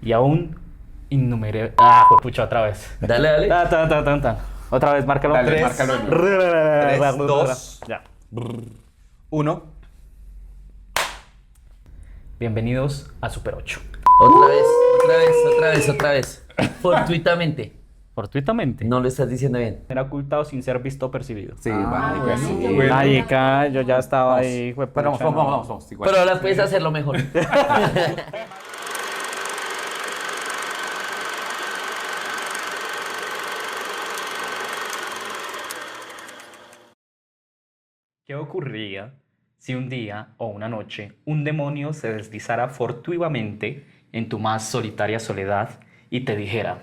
y aún innumerable... pucha, otra vez. Dale. Otra vez, márcalo. Dale, Tres. márcalo. 3, 2, Ya. 1. Bienvenidos a Super 8. Otra vez. Fortuitamente. Fortuitamente. No lo estás diciendo bien. Era ocultado sin ser visto o percibido. Sí, marica, sí. Bueno. Marica, yo ya estaba ahí. Pero vamos, igual. Pero ahora puedes hacerlo mejor. ¿Qué ocurría si un día o una noche un demonio se deslizara fortuitamente en tu más solitaria soledad y te dijera: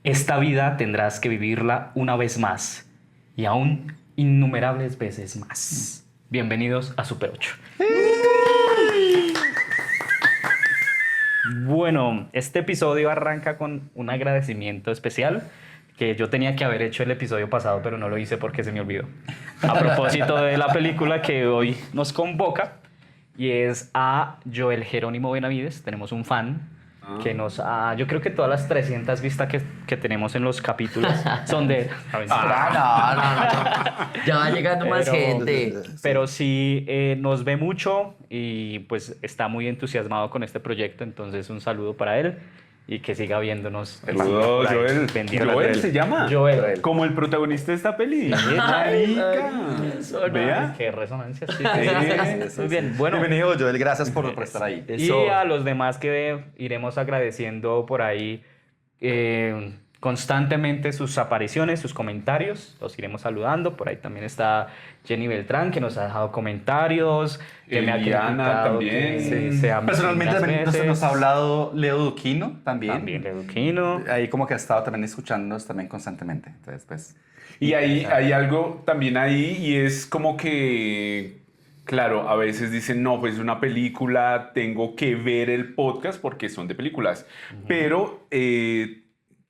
esta vida tendrás que vivirla una vez más y aún innumerables veces más? Bienvenidos a Super 8. Bueno, este episodio arranca con un agradecimiento especial que yo tenía que haber hecho el episodio pasado, pero no lo hice porque se me olvidó. A propósito de la película que hoy nos convoca, y es a Joel Jerónimo Benavides. Tenemos un fan que nos ha... Yo creo que todas las 300 vistas que tenemos en los capítulos son de... No. Ya va llegando más gente. Pero sí nos ve mucho y pues está muy entusiasmado con este proyecto. Entonces un saludo para él y que siga viéndonos. Saludos, Joel. Bendiciones. Joel se llama. Joel. Como el protagonista de esta peli. Marica. Vea. Qué resonancia. Sí. Sí. Muy bien. Bueno. Bienvenido, Joel. Gracias por estar ahí. Y a los demás que iremos agradeciendo por ahí constantemente sus apariciones, sus comentarios, los iremos saludando. Por ahí también está Jenny Beltrán, que nos ha dejado comentarios, que me ha Eliana criticado también. que sea Personalmente muchas veces. nos ha hablado Leo Duquino también. También Leduquino. Ahí como que ha estado también escuchándonos también constantemente. Entonces, pues... Y hay algo también ahí y es como que, claro, a veces dicen, no, pues una película, tengo que ver el podcast porque son de películas. Pero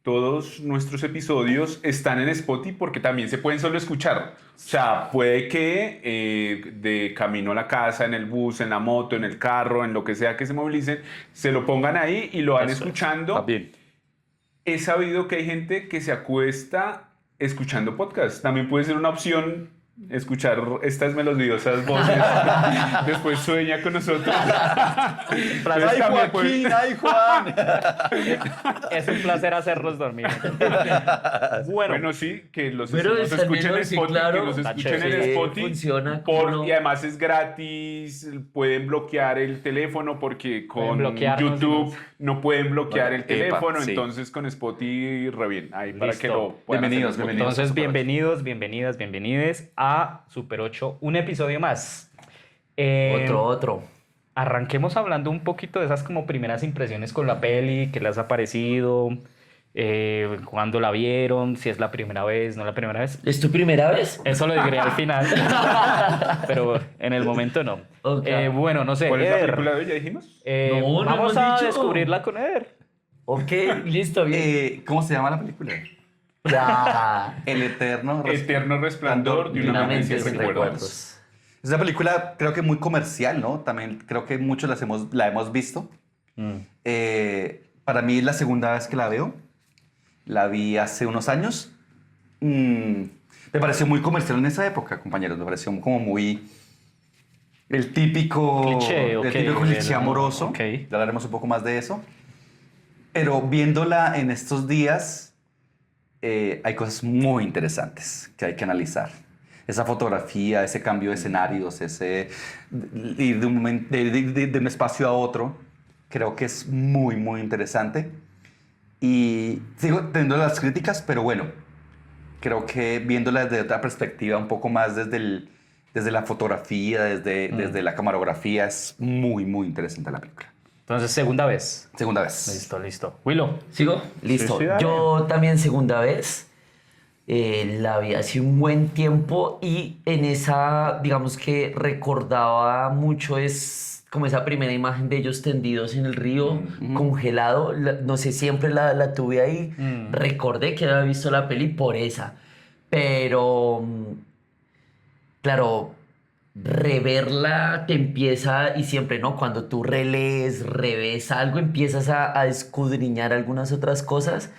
todos nuestros episodios están en Spotify porque también se pueden solo escuchar. O sea, puede que de camino a la casa, en el bus, en la moto, en el carro, en lo que sea que se movilicen, se lo pongan ahí y lo van Eso es. escuchando. También. He sabido que hay gente que se acuesta escuchando podcast. También puede ser una opción escuchar estas melodiosas voces. Después sueña con nosotros. ¡Ay, También Joaquín! ¡Ay, Juan! Es un placer hacerlos dormir. Bueno, sí, que los Pero nos está escuchen en bien, sí, Spotify, claro. que nos Está escuchen en chévere. Spotify. Funciona. Y además es gratis, pueden bloquear el teléfono porque Pueden con bloquearnos, YouTube no pueden bloquear Bueno, el teléfono, sí. entonces con Spotify re bien, ahí para que Listo. lo puedan hacer en Bienvenidos, Spotify. Entonces, Super bienvenidos, bienvenidas, bienvenides a Super 8, un episodio más. Otro. Arranquemos hablando un poquito de esas como primeras impresiones con la peli, qué les ha parecido, cuándo la vieron, si es la primera vez, no la primera vez. ¿Es tu primera vez? Eso lo diré al final, pero en el momento no. Ok. Bueno, no sé, ¿Cuál es la Eder, película de hoy? ¿Ya dijimos? No vamos hemos a dicho. descubrirla con Eder. Ok, listo, bien. ¿Cómo se llama la película? Ya. El Eterno Eterno Resplandor de una mente sin recuerdos. Es una película, creo que muy comercial, ¿no? También creo que muchos la hemos visto. Para mí es la segunda vez que la veo. La vi hace unos años. Me pareció muy comercial en esa época, compañeros. Me pareció como muy... El típico Cliché, ok, cliché amoroso. ok. Ya hablaremos un poco más de eso. Pero viéndola en estos días, hay cosas muy interesantes que hay que analizar. Esa fotografía, ese cambio de escenarios, ese ir de un espacio a otro, creo que es muy, muy interesante. Y sigo teniendo las críticas, pero bueno, creo que viéndola desde otra perspectiva, un poco más desde la fotografía, desde la camarografía, es muy, muy interesante la película. Entonces, segunda vez. Segunda vez. Listo. Willow. ¿Sigo? Listo. sí, dale. Yo también segunda vez. La vi hace un buen tiempo y en esa, digamos que recordaba mucho es como esa primera imagen de ellos tendidos en el río, congelado. No sé, siempre la tuve ahí. Recordé que había visto la peli por esa. Pero, claro, reverla te empieza, y siempre, ¿no? Cuando tú relees, reves algo, empiezas a escudriñar algunas otras cosas.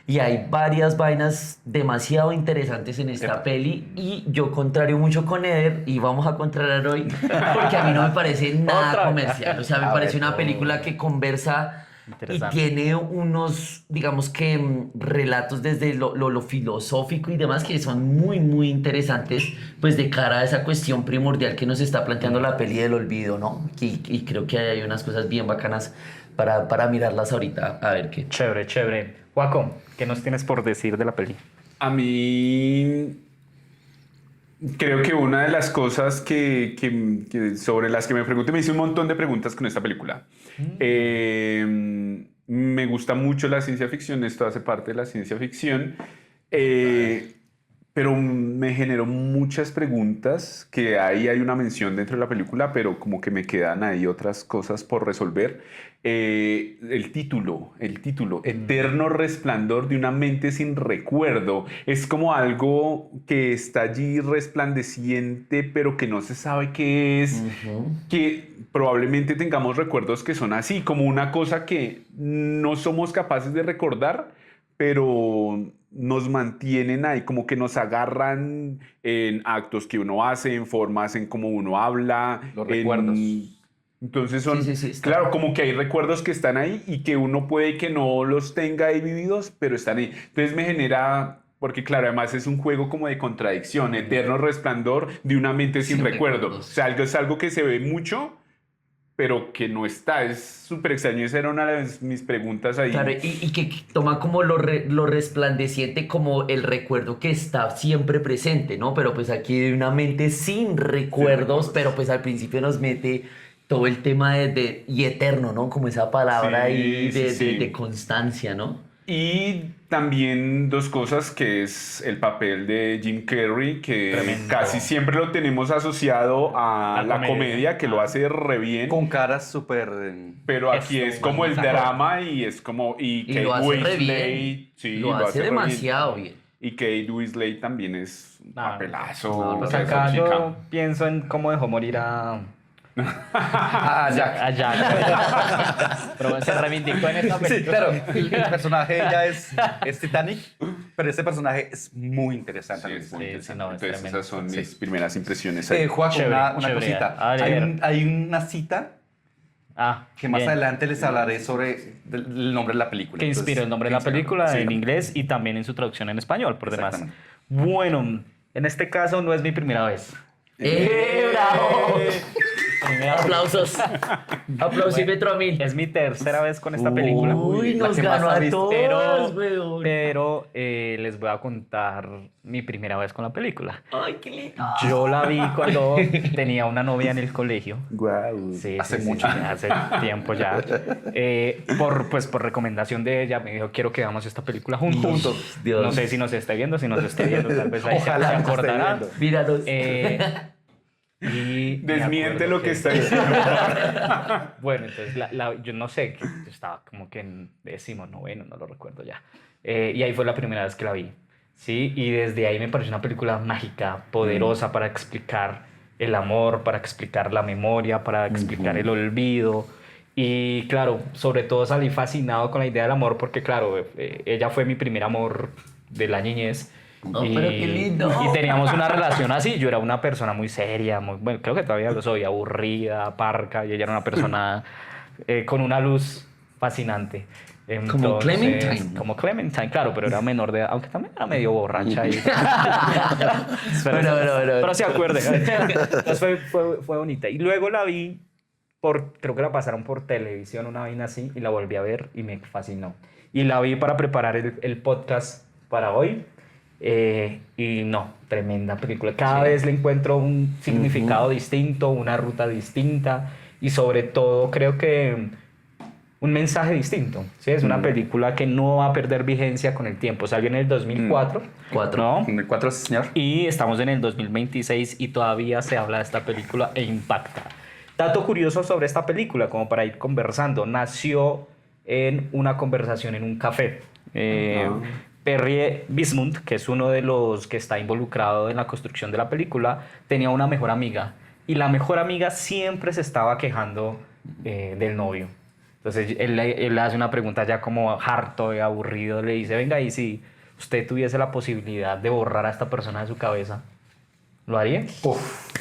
Y hay varias vainas demasiado interesantes en esta peli. Y yo contrario mucho con Eder, y vamos a contrariar hoy, porque a mí no me parece nada Otra. comercial. O sea, me A parece ver, una no. película que conversa y Interesante. tiene unos, digamos que, relatos desde lo filosófico y demás que son muy, muy interesantes, pues de cara a esa cuestión primordial que nos está planteando la peli del olvido, ¿no? Y creo que hay unas cosas bien bacanas para mirarlas ahorita, a ver qué. Chévere, chévere. Joaco, ¿qué nos tienes por decir de la peli? A mí creo que una de las cosas que sobre las que me pregunté, me hice un montón de preguntas con esta película. Me gusta mucho la ciencia ficción, esto hace parte de la ciencia ficción, pero me generó muchas preguntas que ahí hay una mención dentro de la película, pero como que me quedan ahí otras cosas por resolver. El título, Eterno Resplandor de una mente sin recuerdo, es como algo que está allí resplandeciente, pero que no se sabe qué es, que probablemente tengamos recuerdos que son así, como una cosa que no somos capaces de recordar, pero nos mantienen ahí, como que nos agarran en actos que uno hace, en formas en cómo uno habla. Los recuerdos. Entonces son, Sí, está. claro, como que hay recuerdos que están ahí y que uno puede que no los tenga ahí vividos, pero están ahí. Entonces me genera, porque claro, además es un juego como de contradicción, eterno resplandor de una mente sin Sin recuerdo. recuerdos. O sea, es algo que se ve mucho, pero que no está. Es súper extraño. Esa era una de mis preguntas ahí. Claro, y que toma como lo resplandeciente como el recuerdo que está siempre presente, ¿no? Pero pues aquí hay una mente sin recuerdos, pero pues al principio nos mete todo el tema y eterno, ¿no? Como esa palabra Sí, ahí sí, sí. de constancia, ¿no? Y también dos cosas, que es el papel de Jim Carrey, que Tremendo. casi siempre lo tenemos asociado a La la comedia. comedia, que lo hace re bien. Con caras súper... Pero aquí Esto, es como el humaniza. drama y es como... Y Y lo Kate hace re Winslet, bien. sí, Lo hace re bien. demasiado bien. Y Kate Winslet también es un Ah, papelazo. Pues esa acá chica. yo pienso en cómo dejó morir Ah, Jack. a Jack. Pero se reivindicó en esta Sí, película. claro. El personaje ya es Titanic, pero este personaje es muy interesante. Sí, es muy Sí, interesante. no, es Entonces tremendo. esas son mis primeras impresiones ahí. Juaco, Chévere, una chévere. cosita. A ver. Hay una cita que más Bien. adelante les hablaré sobre el nombre de la película. Que inspiró el nombre de la Entonces, película sí. en inglés y también en su traducción en español, por demás. Exactamente. Bueno, en este caso no es mi primera vez. ¡Bravo! Primera Aplausos. Aplausímetro a 1000. Es mi tercera vez con esta película. Uy, la nos que más ganó ha a visto. todos, weón. Pero les voy a contar mi primera vez con la película. Ay, qué lindo. Yo la vi cuando tenía una novia en el colegio. Guau. Sí, Hace sí, sí, mucho. sí, hace tiempo ya. Por recomendación de ella, me dijo, quiero que veamos esta película juntos. Dios. No sé si nos esté viendo, si nos esté viendo, tal vez ahí Ojalá se nos esté acordará. viendo. Míranos. Y me Desmiente acuerdo lo que está diciendo. Bueno, entonces yo no sé, yo estaba como que en décimo, noveno, no lo recuerdo ya. Y ahí fue la primera vez que la vi. Sí, y desde ahí me pareció una película mágica, poderosa para explicar el amor, para explicar la memoria, para explicar el olvido. Y claro, sobre todo salí fascinado con la idea del amor porque claro, ella fue mi primer amor de la niñez. Oh, pero qué lindo. Y teníamos una relación así. Yo era una persona muy seria, muy, bueno, creo que todavía lo soy, aburrida, parca, y ella era una persona con una luz fascinante. Como Clementine. Como Clementine, claro, pero era menor de edad, aunque también era medio borracha. Pero se acuerde. Entonces fue bonita. Y luego la vi, creo que la pasaron por televisión, una vaina así, y la volví a ver y me fascinó. Y la vi para preparar el podcast para hoy. Y no, tremenda película. Cada vez le encuentro un significado distinto, una ruta distinta y sobre todo creo que un mensaje distinto. ¿Sí? Es una película que no va a perder vigencia con el tiempo. Salió en el 2004. ¿No? En el 4, señor. Y estamos en el 2026 y todavía se habla de esta película e impacta. Dato curioso sobre esta película, como para ir conversando. Nació en una conversación en un café. Perry Bismuth, que es uno de los que está involucrado en la construcción de la película, tenía una mejor amiga y la mejor amiga siempre se estaba quejando del novio. Entonces él le hace una pregunta ya como harto y aburrido, le dice, venga, y si usted tuviese la posibilidad de borrar a esta persona de su cabeza, ¿lo haría?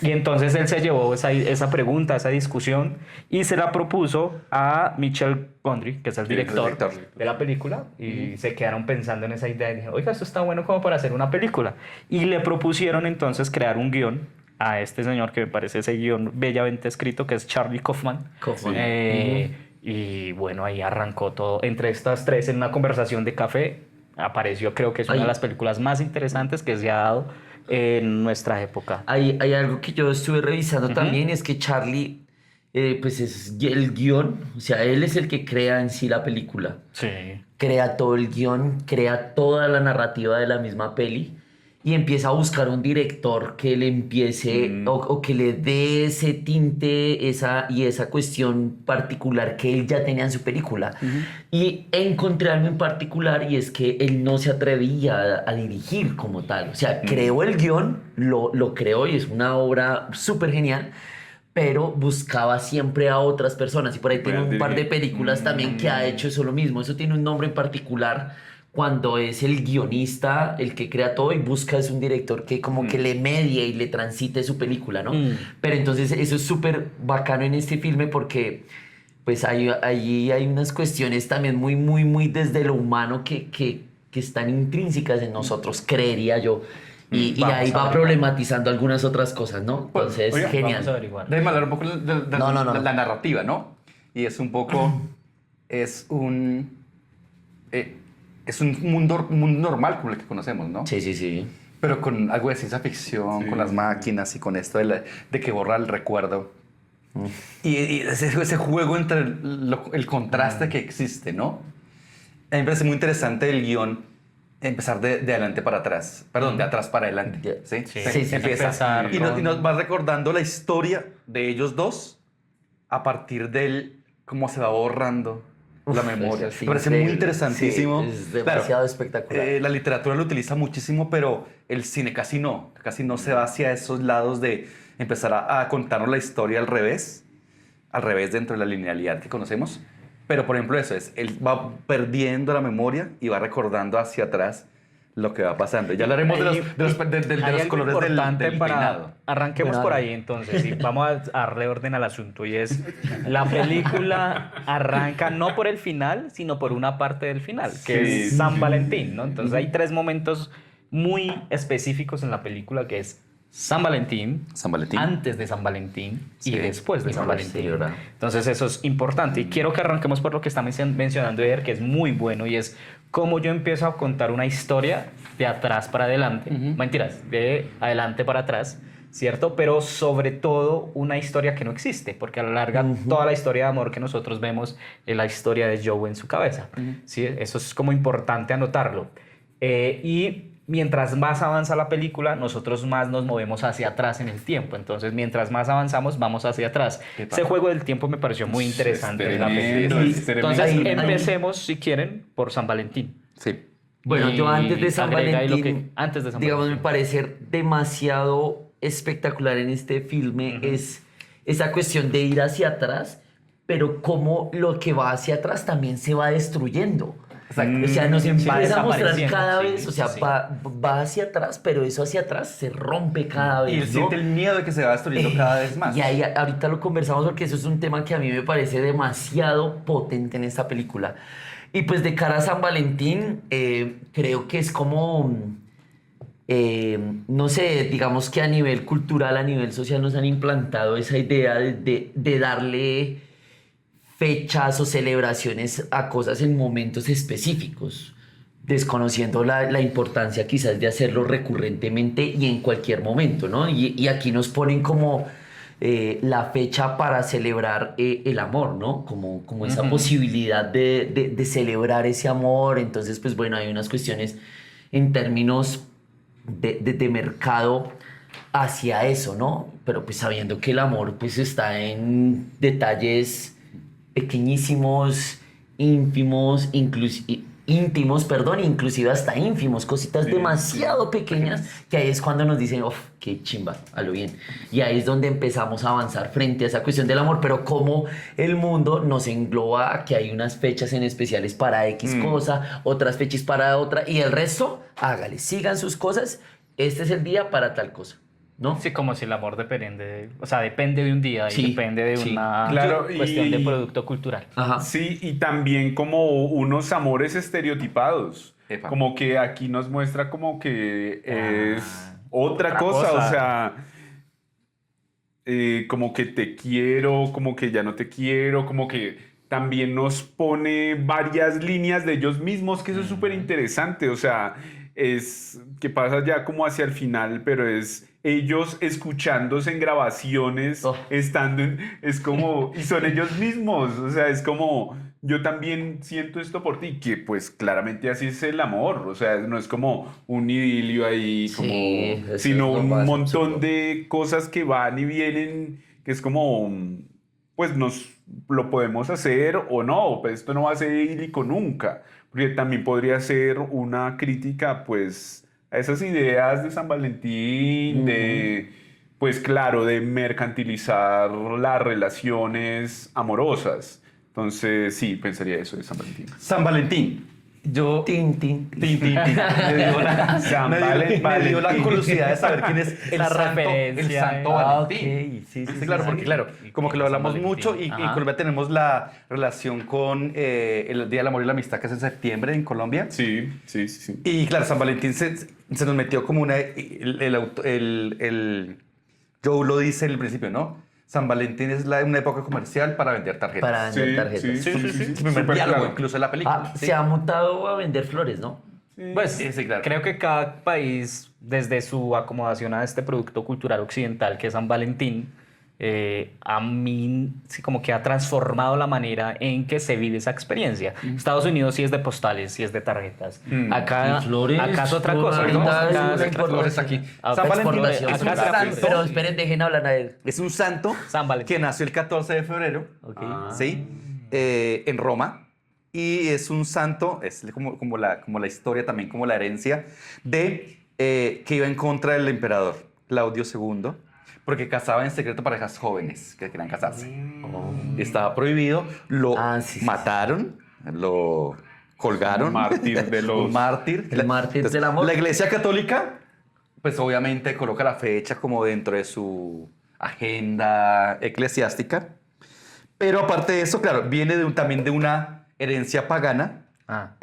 Y entonces él se llevó esa pregunta, esa discusión, y se la propuso a Michel Gondry, que es el director de la película, y se quedaron pensando en esa idea y dijeron, oiga, esto está bueno como para hacer una película. Y le propusieron entonces crear un guión a este señor, que me parece ese guión bellamente escrito, que es Charlie Kaufman. Y bueno, ahí arrancó todo. Entre estas tres, en una conversación de café, apareció, creo que es una de las películas más interesantes que se ha dado en nuestra época. Hay algo que yo estuve revisando también, es que Charlie, pues es el guión, o sea, él es el que crea en sí la película. Sí. Crea todo el guión, crea toda la narrativa de la misma peli y empieza a buscar un director que le empiece o que le dé ese tinte esa cuestión particular que él ya tenía en su película. Y encontré algo en particular, y es que él no se atrevía a dirigir como tal. O sea, creó el guión, lo creó y es una obra súper genial, pero buscaba siempre a otras personas. Y por ahí tiene un par de películas también que ha hecho eso lo mismo. Eso tiene un nombre en particular, cuando es el guionista el que crea todo y busca es un director que como que le medie y le transite su película, ¿no? Pero entonces eso es súper bacano en este filme, porque pues allí hay unas cuestiones también muy, muy, muy desde lo humano que están intrínsecas en nosotros, creería yo. Y ahí va problematizando algunas otras cosas, ¿no? Entonces, Oiga, genial. vamos a averiguar. Déjame hablar un poco de No. la narrativa, ¿no? Y es un poco... es un mundo normal como el que conocemos, ¿no? Sí. Pero con algo de ciencia ficción, con las máquinas y con esto de que borra el recuerdo. Y ese juego entre el contraste que existe, ¿no? A mí me parece muy interesante el guión empezar de adelante para atrás. Perdón, de atrás para adelante. ¿Sí? Sí. Empezar Y nos va recordando la historia de ellos dos a partir del cómo se va borrando la memoria. Sí, Me parece muy increíble. interesantísimo. Sí, es demasiado espectacular. La literatura lo utiliza muchísimo, pero el cine casi no se va hacia esos lados de empezar a contarnos la historia al revés dentro de la linealidad que conocemos. Pero, por ejemplo, él va perdiendo la memoria y va recordando hacia atrás lo que va pasando. Ya hablaremos de los colores del peinado. Arranquemos por ahí entonces y vamos a darle orden al asunto, y es, la película arranca no por el final, sino por una parte del final, que es San Valentín, ¿no? Entonces hay tres momentos muy específicos en la película, que es San Valentín, antes de San Valentín y después de San Valentín. Sí, ¿verdad? Entonces eso es importante, y quiero que arranquemos por lo que está mencionando Eder, que es muy bueno, y es cómo yo empiezo a contar una historia de atrás para adelante, mentiras, de adelante para atrás, ¿cierto? Pero sobre todo una historia que no existe, porque a la larga toda la historia de amor que nosotros vemos es la historia de Joe en su cabeza, ¿sí? Eso es como importante anotarlo. Y mientras más avanza la película, nosotros más nos movemos hacia atrás en el tiempo. Entonces, mientras más avanzamos, vamos hacia atrás. Ese juego del tiempo me pareció muy interesante en la película. Entonces, empecemos, si quieren, por San Valentín. Sí. Bueno, yo antes de San Valentín, digamos, me parece demasiado espectacular en este filme es esa cuestión de ir hacia atrás, pero cómo lo que va hacia atrás también se va destruyendo. O sea, nos empieza a mostrar cada vez, o sea, va hacia atrás, pero eso hacia atrás se rompe cada vez. Y él siente el miedo de que se va destruyendo cada vez más. Y ahí ahorita lo conversamos, porque eso es un tema que a mí me parece demasiado potente en esta película. Y pues de cara a San Valentín, creo que es como, no sé, digamos que a nivel cultural, a nivel social nos han implantado esa idea de darle fechas o celebraciones a cosas en momentos específicos, desconociendo la importancia quizás de hacerlo recurrentemente y en cualquier momento, ¿no? Y aquí nos ponen como la fecha para celebrar el amor, ¿no? Como esa posibilidad de celebrar ese amor. Entonces, pues bueno, hay unas cuestiones en términos de mercado hacia eso, ¿no? Pero pues sabiendo que el amor pues está en detalles pequeñísimos, ínfimos, íntimos, perdón, inclusive hasta ínfimos, cositas Sí, demasiado pequeñas, que ahí es cuando nos dicen, uff, qué chimba, a lo bien. Y ahí es donde empezamos a avanzar frente a esa cuestión del amor, pero como el mundo nos engloba a que hay unas fechas en especiales para X cosa, otras fechas para otra, y el resto, hágale, sigan sus cosas, este es el día para tal cosa, ¿no? Sí, como si el amor depende, o sea, depende de un día Sí, y depende de sí. una Claro, cuestión de y- producto cultural. Ajá. Sí, y también como unos amores estereotipados. Epa. Como que aquí nos muestra como que es otra otra cosa, cosa. o sea, como que te quiero, como que ya no te quiero, como que también nos pone varias líneas de ellos mismos, que eso es súper interesante, o sea, es que pasa ya como hacia el final, pero es ellos escuchándose en grabaciones, Oh. estando en, es como, y son ellos mismos, o sea, es como, yo también siento esto por ti, que pues claramente así es el amor, o sea, no es como un idilio ahí, como, Sí, eso sino es lo un más montón absurdo. de cosas que van y vienen, que es como, pues nos lo podemos hacer o no, pues esto no va a ser idílico nunca, porque también podría ser una crítica, pues, a esas ideas de San Valentín, de, pues claro, de mercantilizar las relaciones amorosas. Entonces, sí, pensaría eso de San Valentín. San Valentín. Yo... Tin, tin. Tin, tin, tin. Me dio la, San me dio- me dio la Valentín. curiosidad de saber quién es el La santo, referencia, el santo Ah, Valentín. ok, sí, Sí, claro, porque claro, como que lo San hablamos Valentín. mucho y en Ajá. Colombia tenemos la relación con el Día del Amor y la Amistad que es en septiembre en Colombia. Sí, sí, sí, sí. Y claro, San Valentín se nos metió como una... Joe lo dice en el principio, ¿no? San Valentín es una época comercial para vender tarjetas. Para vender Sí, tarjetas. sí, sí, sí, sí, El primer súper diálogo claro. incluso en la película. Ah, Sí. se ha mutado a vender flores, ¿no? Pues Sí, sí, claro. creo que cada país, desde su acomodación a este producto cultural occidental que es San Valentín, a mí sí como que ha transformado la manera en que se vive esa experiencia. Estados Unidos sí es de postales, sí es de tarjetas. Acá, Y flores, acá es otra cosa, ahorita ¿no? es Acá una es otra exportación. flores aquí. Ah, San Valentín exportación. es un Acá se la santo. Pero esperen, dejen hablar a él. Es un santo San Valentín. que nació el 14 de febrero, Ok. ¿sí? En Roma. Y es un santo, es como la historia, también como la herencia, de que iba en contra del emperador Claudio II, porque casaba en secreto parejas jóvenes que querían casarse. Estaba prohibido, lo Ah, sí, sí, mataron, lo colgaron. Un mártir de los- Un mártir. El mártir del amor. La Iglesia Católica, pues obviamente coloca la fecha como dentro de su agenda eclesiástica. Pero aparte de eso, claro, viene también de una herencia pagana. Ah.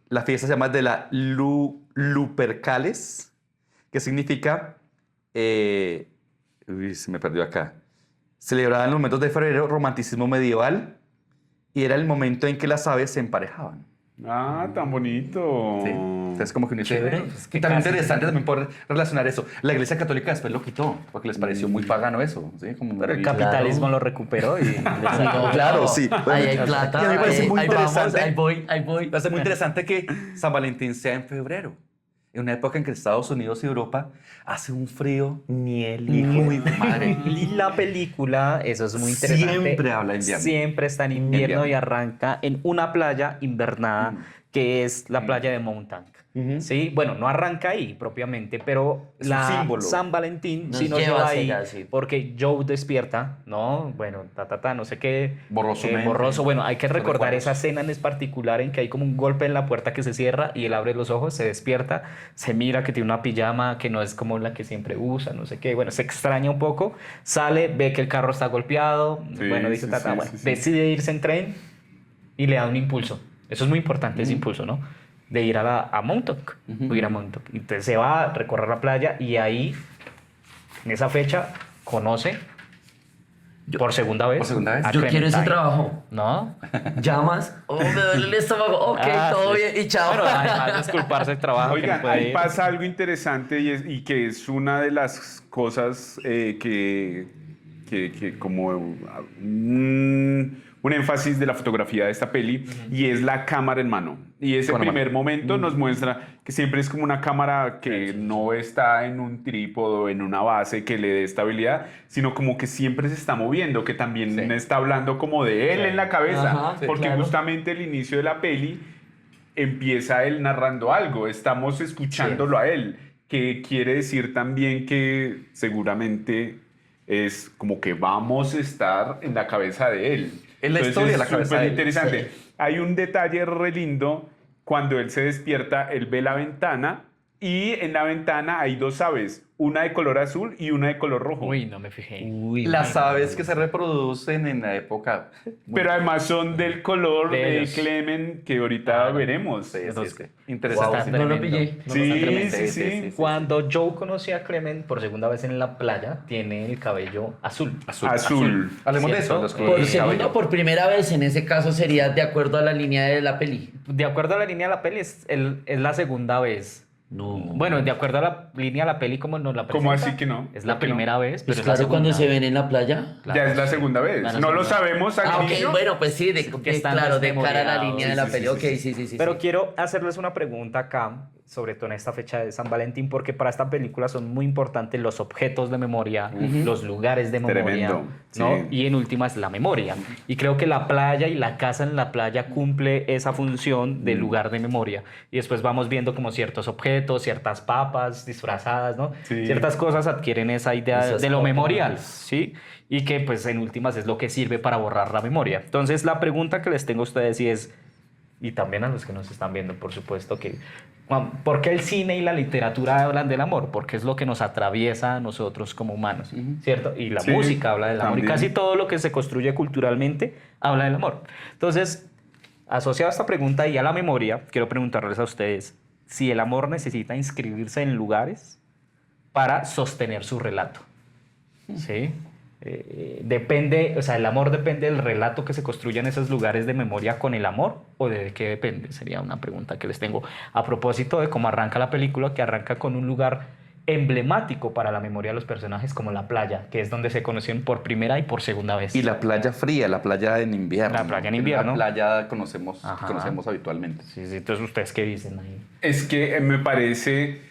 La fiesta se llama de la Lupercales, que significa... uy, se me perdió acá. Celebrada en los momentos de febrero, romanticismo medieval, y era el momento en que las aves se emparejaban. Ah, tan bonito. Sí. Entonces, como que un Chévere. Y también interesante también poder relacionar eso. La Iglesia Católica después lo quitó, porque les pareció muy pagano eso. ¿Sí? Como Pero el muy- capitalismo lo recuperó y... No, Claro, sí. Ahí hay plata. Y a mí me parece ahí- muy ahí vamos, interesante. ahí voy, ahí voy. Me parece muy interesante que San Valentín sea en febrero. En una época en que Estados Unidos y Europa hace un frío Ni el muy hijo de madre. Y la película, eso es muy interesante. Siempre habla invierno. Siempre está en invierno Invierno. y arranca en una playa invernada que es la playa de Montauk. Sí, bueno, no arranca ahí propiamente, pero Es un la símbolo. San Valentín Nos sí nos lleva lleva hacia ahí allá, sí. porque Joe despierta, ¿no? Bueno, no sé qué. Borrosamente. Borroso. Bueno, hay que Los recordar recuerdos. esa escena en particular en que hay como un golpe en la puerta que se cierra y él abre los ojos, se despierta, se mira que tiene una pijama que no es como la que siempre usa, no sé qué. Bueno, se extraña un poco, sale, ve que el carro está golpeado, Sí, bueno, dice, sí, tata, sí, bueno, sí, sí. decide irse en tren y le da un impulso. Eso es muy importante, ese impulso, ¿no? De ir a Montauk, ir a Montauk. Entonces se va a recorrer la playa y ahí, en esa fecha, conoce por segunda vez. Por segunda vez. a Yo quiero ese Clementine. trabajo. ¿No? Llamas. Oh, me duele el estómago. Ok, Ah, todo sí. bien. Y chao. Bueno, además de disculparse el trabajo que Oigan, no puede ahí ir. pasa algo interesante y que es una de las cosas que como un énfasis de la fotografía de esta peli y es la cámara en mano. Y ese Con la primer mano. momento nos muestra que siempre es como una cámara que no está en un trípode, en una base que le dé estabilidad, sino como que siempre se está moviendo, que también Sí. está hablando como de él en la cabeza, Ajá, sí, porque claro. justamente el inicio de la peli empieza él narrando algo, estamos escuchándolo a él, que quiere decir también que seguramente es como que vamos a estar en la cabeza de él. En la historia de la cabeza de él. Interesante. Sí. Hay un detalle re lindo, cuando él se despierta, él ve la ventana y en la ventana hay dos aves, una de color azul y una de color rojo. Uy, no me fijé. Uy, Las aves que se reproducen en la época. Pero además son del color De de ellos. Clemen que ahorita Claro. veremos. Sí, Entonces, sí. wow, Interesante. no lo tremendo. pillé. Sí. Cuando Joe conoció a Clement por segunda vez en la playa, tiene el cabello azul. Azul. Hablemos de ¿Cierto? eso. Los colores Por del segunda cabello. o por primera vez, en ese caso sería de acuerdo a la línea de la peli. De acuerdo a la línea de la peli, es la segunda vez. No. Bueno, de acuerdo a la línea de la peli, como nos la ¿Cómo presenta, así que no? es la ¿Por qué no? primera vez, pero Pues es la claro, cuando segunda. se ven en la playa. Claro, Ya es la sí. segunda vez. La No lo segunda. sabemos al Ah, ok, inicio. bueno, pues sí, que están claro, de cara a la desmemoriados. línea de la Sí, peli. sí, Ok, sí, sí. Pero quiero hacerles una pregunta acá, sobre todo en esta fecha de San Valentín, porque para esta película son muy importantes los objetos de memoria, los lugares de memoria, Tremendo, ¿no? sí. Y en últimas la memoria. Y creo que la playa y la casa en la playa cumple esa función de lugar de memoria. Y después vamos viendo como ciertos objetos, ciertas papas disfrazadas, ¿no? Sí. Ciertas cosas adquieren esa idea Esas de lo papas. memorial, ¿sí? Y que pues en últimas es lo que sirve para borrar la memoria. Entonces la pregunta que les tengo a ustedes y es, y también a los que nos están viendo, por supuesto, que Juan, ¿por qué el cine y la literatura hablan del amor? Porque es lo que nos atraviesa a nosotros como humanos, ¿cierto? Y la Sí, música habla del amor. también. Y casi todo lo que se construye culturalmente habla del amor. Entonces, asociado a esta pregunta y a la memoria, quiero preguntarles a ustedes si el amor necesita inscribirse en lugares para sostener su relato. ¿Sí? Depende, o sea, el amor depende del relato que se construya en esos lugares de memoria con el amor, o de qué depende, sería una pregunta que les tengo a propósito de cómo arranca la película, que arranca con un lugar emblemático para la memoria de los personajes como la playa, que es donde se conocieron por primera y por segunda vez. Y la playa fría, la playa en invierno. La playa en invierno. La playa conocemos, Ajá. conocemos habitualmente. Sí, sí, entonces ustedes qué dicen ahí. Es que me parece,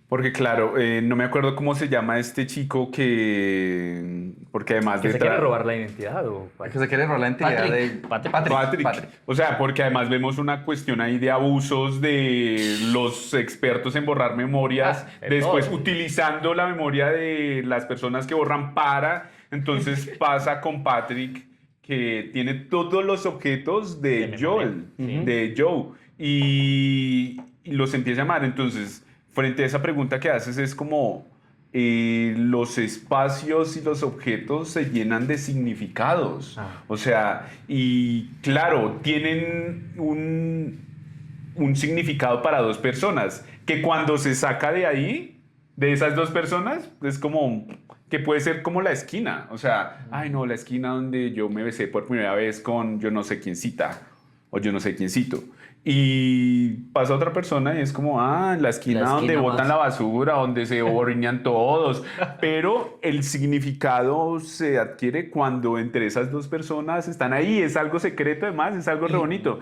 porque claro, no me acuerdo cómo se llama este chico que, porque además ¿Que de se quiere robar la identidad o cuál? Que se quiere robar la identidad Patrick. de Patrick. O sea, porque además vemos una cuestión ahí de abusos de los expertos en borrar memorias, de después todo. utilizando la memoria de las personas que borran para. Entonces pasa con Patrick, que tiene todos los objetos de De Joel, memoria. de Joe, y los empieza a amar. Entonces, frente a esa pregunta que haces, es como los espacios y los objetos se llenan de significados. Ah. O sea, y claro, tienen un significado para dos personas, que cuando se saca de ahí, de esas dos personas, es como que puede ser como la esquina. O sea, ay no, la esquina donde yo me besé por primera vez con yo no sé quiéncita o yo no sé quiéncito. Y pasa otra persona y es como, la esquina La donde esquina botan más. la basura, donde se orinan todos. Pero el significado se adquiere cuando entre esas dos personas están ahí. Es algo secreto además, es algo re bonito.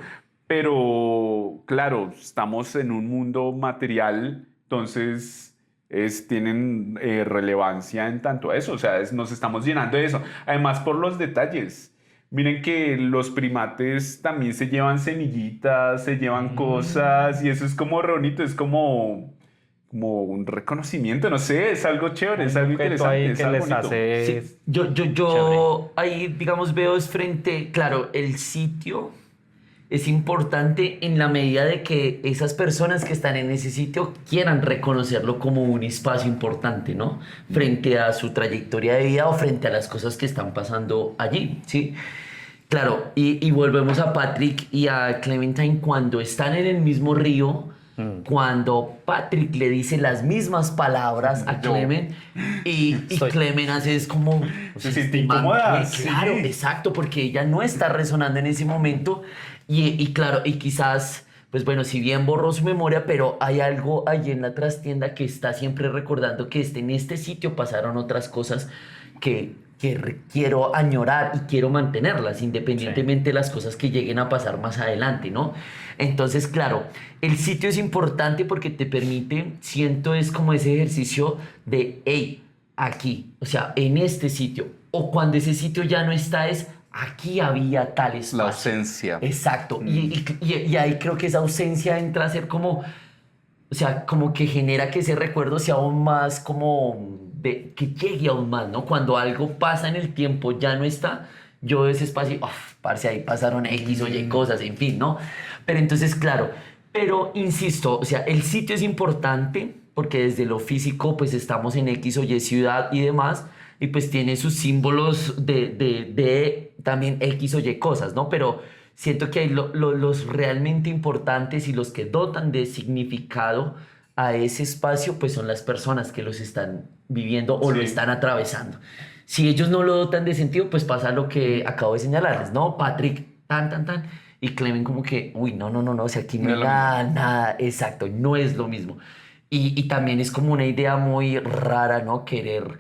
Pero claro, estamos en un mundo material, entonces tienen relevancia en tanto a eso. O sea, nos estamos llenando de eso. Además por los detalles. Miren que los primates también se llevan semillitas, se llevan cosas y eso es como re bonito, es como un reconocimiento, no sé, es algo chévere, es algo objeto interesante, ahí es que algo les bonito. hace... Sí, yo Chévere. ahí, digamos, veo es frente, claro, el sitio es importante en la medida de que esas personas que están en ese sitio quieran reconocerlo como un espacio importante, ¿no? Frente a su trayectoria de vida o frente a las cosas que están pasando allí, ¿sí? Claro, y volvemos a Patrick y a Clementine cuando están en el mismo río, cuando Patrick le dice las mismas palabras a Clement y Estoy- Clement hace es como... Se siente este man, incómoda, Claro, sí. exacto, porque ella no está resonando en ese momento y claro, y quizás, pues bueno, si bien borró su memoria, pero hay algo allí en la trastienda que está siempre recordando que en este sitio pasaron otras cosas que quiero añorar y quiero mantenerlas, independientemente de las cosas que lleguen a pasar más adelante, ¿no? Entonces, claro, el sitio es importante porque te permite, siento, es como ese ejercicio de, hey, aquí, o sea, en este sitio, o cuando ese sitio ya no está, es aquí había tal espacio. La ausencia. Exacto. Y ahí creo que esa ausencia entra a ser como, o sea, como que genera que ese recuerdo sea aún más como, que llegue aún más, ¿no? Cuando algo pasa en el tiempo, ya no está, yo veo ese espacio, parce, ahí pasaron X o Y cosas, en fin, ¿no? Pero entonces, claro, pero insisto, o sea, el sitio es importante porque desde lo físico, pues estamos en X o Y ciudad y demás, y pues tiene sus símbolos de también X o Y cosas, ¿no? Pero siento que hay los realmente importantes y los que dotan de significado a ese espacio, pues son las personas que los están viviendo o lo Sí. están atravesando. Si ellos no lo dotan de sentido, pues pasa lo que acabo de señalarles, ¿no? Patrick, tan, y Clemen como que, uy, no, o sea, aquí no No hay es lo nada, exacto, no es lo mismo. Y también es como una idea muy rara, ¿no? Querer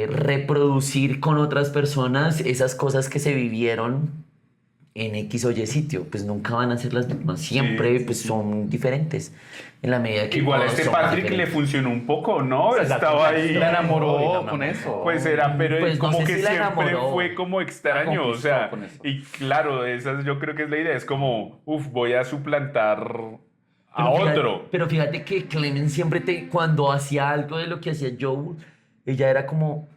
reproducir con otras personas esas cosas que se vivieron en X o Y sitio, pues nunca van a ser las mismas, siempre Sí, pues sí. son diferentes en la medida que Igual a todos este somos Patrick le diferentes. funcionó un poco, ¿no? Exacto, Estaba ahí. Se enamoró con eso. Pues era, pero Pues no como sé que si la siempre enamoró. fue como extraño, La o conquistó sea, con eso. y claro, esa yo creo que es la idea, es como, voy a suplantar a Pero fíjate- otro. Pero fíjate que Clemen siempre cuando hacía algo de lo que hacía Joe, ella era como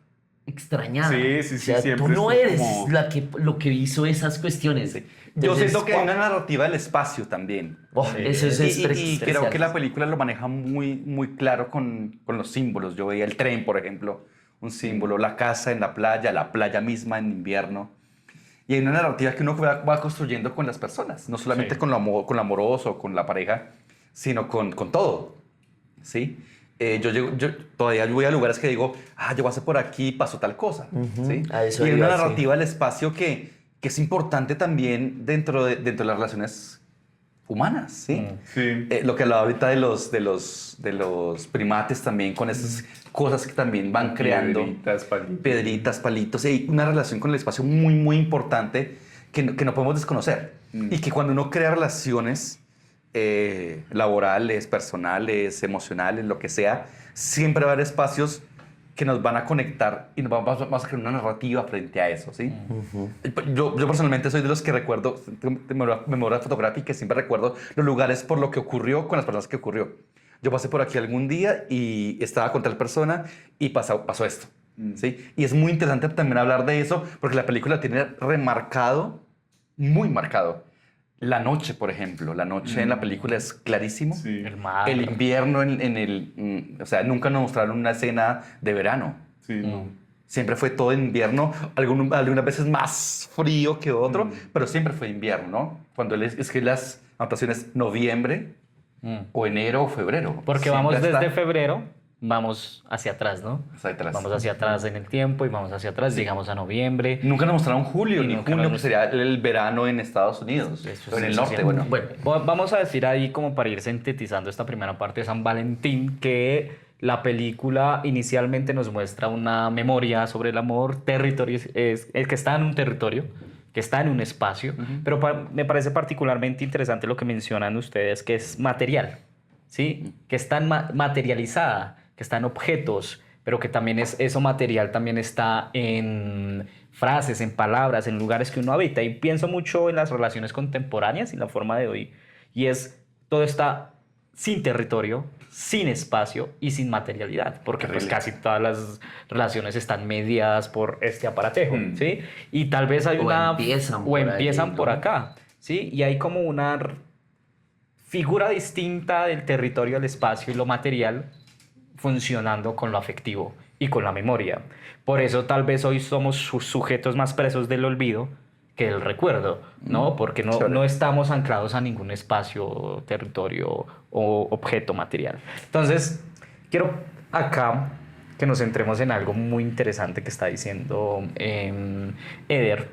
extrañada. Sí, sí, O sea, siempre tú no estuvo eres como- lo que hizo esas cuestiones. Yo Entonces, siento que hay una narrativa del espacio también. eso es Y especial. creo que la película lo maneja muy claro con los símbolos. Yo veía el tren, por ejemplo, un símbolo, la casa en la playa misma en invierno. Y hay una narrativa que uno va construyendo con las personas, no solamente Sí. con lo amoroso, con la pareja, sino con todo. ¿Sí? Yo todavía voy a lugares que digo, yo pasé por aquí, pasó tal cosa. ¿Sí? A eso Y hay una iba, sí. narrativa del espacio que es importante también dentro de las relaciones humanas. ¿sí? Sí. Lo que hablaba ahorita de los primates también, con esas cosas que también van creando. Piedritas, palitos. Piedritas, palitos. Hay una relación con el espacio muy importante que no podemos desconocer. Y que cuando uno crea relaciones laborales, personales, emocionales, lo que sea, siempre va a haber espacios que nos van a conectar y vamos a crear una narrativa frente a eso, ¿sí? Yo personalmente soy de los que recuerdo, tengo memoria fotográfica, y siempre recuerdo los lugares por lo que ocurrió con las personas que ocurrió. Yo pasé por aquí algún día y estaba con tal persona y pasó esto, ¿sí? Y es muy interesante también hablar de eso porque la película tiene remarcado, muy marcado, la noche, por ejemplo. La noche en la película es clarísimo. Sí. El mar. El invierno o sea, nunca nos mostraron una escena de verano. Sí, no. Siempre fue todo invierno, algunas veces más frío que otro, pero siempre fue invierno, ¿no? Cuando es que las anotaciones noviembre o enero o febrero. Porque Siempre vamos está desde febrero, vamos hacia atrás, ¿no? hacia atrás. Vamos hacia atrás en el tiempo y vamos hacia atrás, llegamos a noviembre. Nunca nos mostraron julio, Y ni nunca junio, nos- que sería el verano en Estados Unidos, Eso o en sí, el eso norte, sí. bueno. Vamos a decir ahí como para ir sintetizando esta primera parte de San Valentín, que la película inicialmente nos muestra una memoria sobre el amor, territorio, es que está en un territorio, que está en un espacio, pero me parece particularmente interesante lo que mencionan ustedes, que es material, ¿sí? Que está materializada, que está en objetos, pero que también eso material también está en frases, en palabras, en lugares que uno habita. Y pienso mucho en las relaciones contemporáneas y la forma de hoy. Y todo está sin territorio, sin espacio y sin materialidad, porque pues Terrible. casi todas las relaciones están mediadas por este aparatejo, Mm. ¿sí? Y tal vez hay O empiezan por ahí, por ¿no? acá, ¿sí? Y hay como una figura distinta del territorio, el espacio y lo material funcionando con lo afectivo y con la memoria. Por eso tal vez hoy somos sujetos más presos del olvido que del recuerdo, ¿no? Porque Chévere. no estamos anclados a ningún espacio, territorio o objeto material. Entonces, quiero acá que nos centremos en algo muy interesante que está diciendo Eder,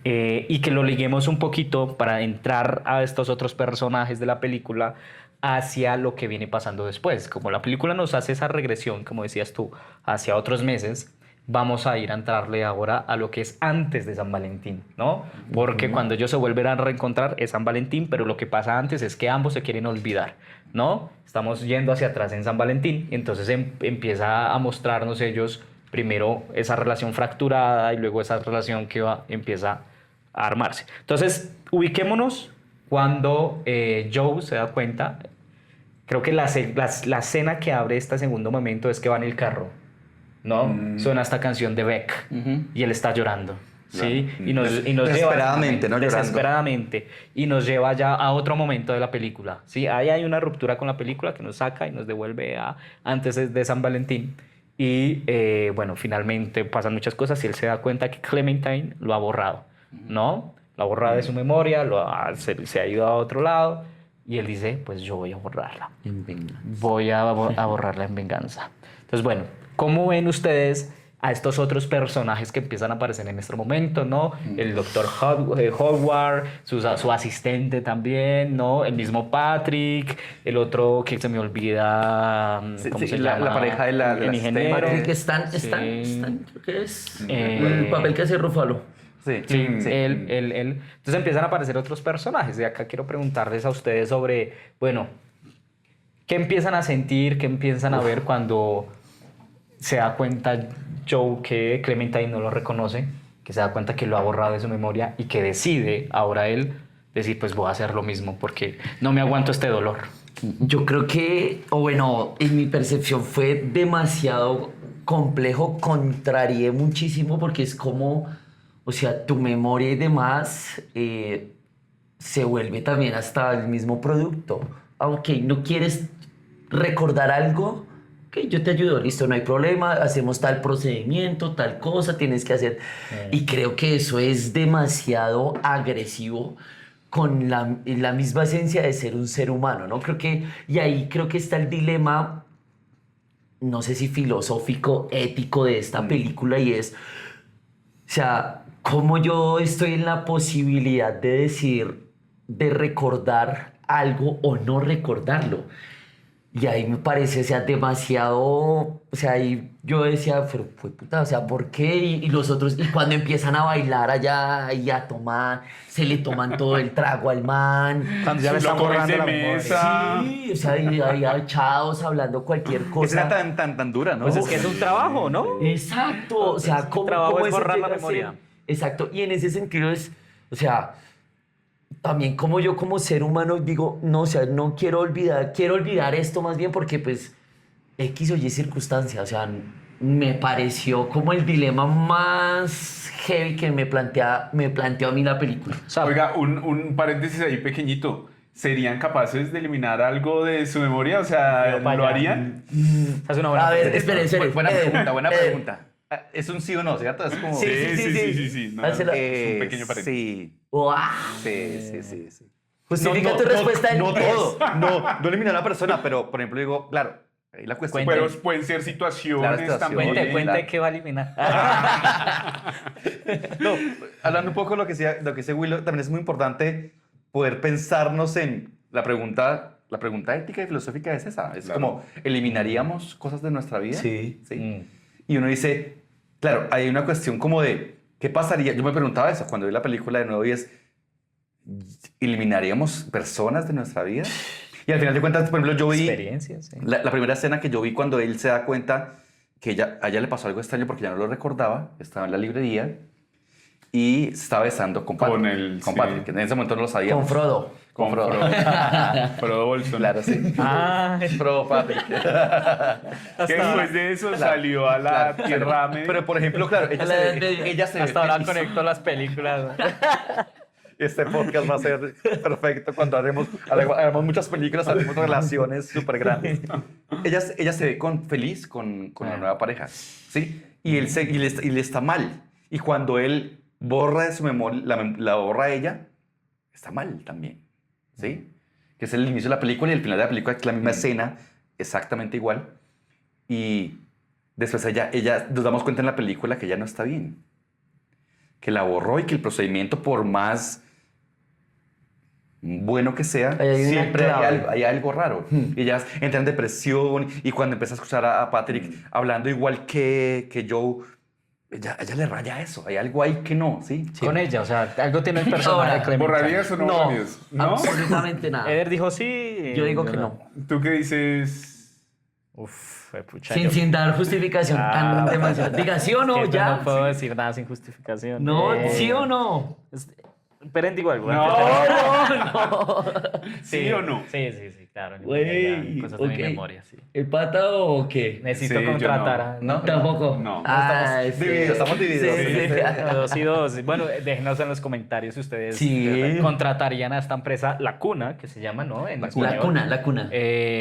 y que lo liguemos un poquito para entrar a estos otros personajes de la película hacia lo que viene pasando después. Como la película nos hace esa regresión, como decías tú, hacia otros meses, vamos a ir a entrarle ahora a lo que es antes de San Valentín, ¿no? Porque cuando ellos se vuelven a reencontrar es San Valentín, pero lo que pasa antes es que ambos se quieren olvidar, ¿no? Estamos yendo hacia atrás en San Valentín, y entonces empieza a mostrarnos ellos primero esa relación fracturada y luego esa relación que empieza a armarse. Entonces, ubiquémonos cuando Joe se da cuenta. Creo que la escena que abre este segundo momento es que va en el carro, ¿no? Suena esta canción de Beck y él está llorando. ¿Sí? Y nos Desesperadamente, lleva, ¿no? Llorando. Desesperadamente. Y nos lleva ya a otro momento de la película. ¿Sí? Ahí hay una ruptura con la película que nos saca y nos devuelve a antes de San Valentín. Y bueno, finalmente pasan muchas cosas y él se da cuenta que Clementine lo ha borrado, ¿no? Lo ha borrado de su memoria, se ha ido a otro lado y él dice, pues yo voy a borrarla. En venganza. Voy a borrarla en venganza. Entonces, bueno, ¿cómo ven ustedes a estos otros personajes que empiezan a aparecer en este momento, ¿no? El doctor Howard, su asistente también, ¿no? El mismo Patrick, el otro que se me olvida, ¿cómo se llama? La pareja de la el ingeniero. Patrick Stan, Sí. creo que es el papel que hace Ruffalo. Sí, Sí, sí. él. Entonces empiezan a aparecer otros personajes. Y acá quiero preguntarles a ustedes sobre, bueno, ¿qué empiezan a sentir, qué empiezan a ver cuando se da cuenta Joe que Clementine no lo reconoce, que se da cuenta que lo ha borrado de su memoria y que decide ahora él decir, pues voy a hacer lo mismo porque no me aguanto este dolor? Yo creo que, o bueno, en mi percepción fue demasiado complejo, contrarié muchísimo porque es como, o sea, tu memoria y demás se vuelve también hasta el mismo producto. Aunque no quieres recordar algo, ok, yo te ayudo, listo, no hay problema, hacemos tal procedimiento, tal cosa, tienes que hacer. Y creo que eso es demasiado agresivo con la misma esencia de ser un ser humano, ¿no? Y ahí creo que está el dilema, no sé si filosófico, ético de esta película, y es, o sea, cómo yo estoy en la posibilidad de decir, de recordar algo o no recordarlo. Y ahí me parece, o sea, demasiado, o sea, ahí yo decía, pero fue puta, o sea, ¿por qué? Y los otros, y cuando empiezan a bailar allá y a tomar, se le toman todo el trago al man. Cuando ya le están Lo cogen borrando de la memoria. mesa. Sí, o sea, y ahí echados hablando cualquier Esa cosa. era tan dura, ¿no? Pues es que es un trabajo, ¿no? Exacto, o sea, ¿cómo, trabajo cómo es eso borrar la llega a ser? memoria. Exacto, y en ese sentido es, o sea, también como yo como ser humano digo, no, o sea, no quiero olvidar esto más bien porque pues X o Y circunstancia, o sea, me pareció como el dilema más heavy que me planteó a mí la película. O sea, Oiga, un paréntesis ahí pequeñito. ¿Serían capaces de eliminar algo de su memoria? O sea, Pero para ¿lo allá. harían? es una buena A ver, pregunta. espere. Buena pregunta, buena Eder. pregunta. ¿Es un sí o no, cierto? Es como... Sí. No, Hazla. es un pequeño paréntesis. Sí, ¡Wow! sí. Justifica tu respuesta en no 10. todo. No eliminar a la persona, pero, por ejemplo, digo, claro, ahí la cuestión... Pero pueden ser situaciones Claro, situación. también. Cuente qué va a eliminar. No, hablando un poco de lo que dice Willow, también es muy importante poder pensarnos en la pregunta ética y filosófica es esa. Es Claro. como, ¿eliminaríamos cosas de nuestra vida? Sí. Y uno dice, claro, hay una cuestión como de, ¿qué pasaría? Yo me preguntaba eso cuando vi la película de nuevo y es, ¿eliminaríamos personas de nuestra vida? Y al final de cuentas, por ejemplo, yo vi Experiencias, sí. la primera escena que yo vi cuando él se da cuenta que a ella le pasó algo extraño porque ya no lo recordaba, estaba en la librería y se estaba besando con Patrick. Con Patrick, que en ese momento no lo sabíamos. Con Frodo. Con Frodo. Frodo Bolson. Claro, sí. Frodo Patrick. Que después de eso salió a la Claro. Tierra Media. Pero, por ejemplo, claro, A la Edad Media. ella se Hasta ahora feliz. conecto las películas. Este podcast va a ser perfecto cuando hagamos muchas películas, haremos relaciones súper grandes. Ella se ve feliz con la nueva pareja, ¿sí? Y le está mal. Y cuando él borra de su memoria, la borra a ella, está mal también, ¿sí? Que es el inicio de la película y el final de la película, que es la misma escena, exactamente igual. Y después ella nos damos cuenta en la película que ella no está bien. Que la borró y que el procedimiento, por más bueno que sea, Ahí hay una siempre clave. hay algo raro. Y ella entra en depresión y cuando empieza a escuchar a Patrick hablando igual que Joe, ella le raya eso. Hay algo ahí que no, ¿sí? Con ella, o sea, algo tiene el personaje Ahora, de Clementine. ¿Borrarías o no borrarías? ¿No? absolutamente nada. Eder dijo sí. Yo digo que no. ¿Tú qué dices, Uf, pucha. Sin dar justificación tan demasiado. Diga sí o no, que yo ya. no puedo decir nada sin justificación. No, sí o no. Esperen, digo algo. No. No. ¿Sí o no? Sí, claro. Güey, Cosas de mi ok. memoria, sí. ¿El pata o qué? Necesito Sí, yo contratar a... No. Tampoco. No. Estamos divididos. Dos y dos. Bueno, déjenos en los comentarios si ustedes Sí. contratarían a esta empresa La Cuna, que se llama, ¿no? En La español. cuna.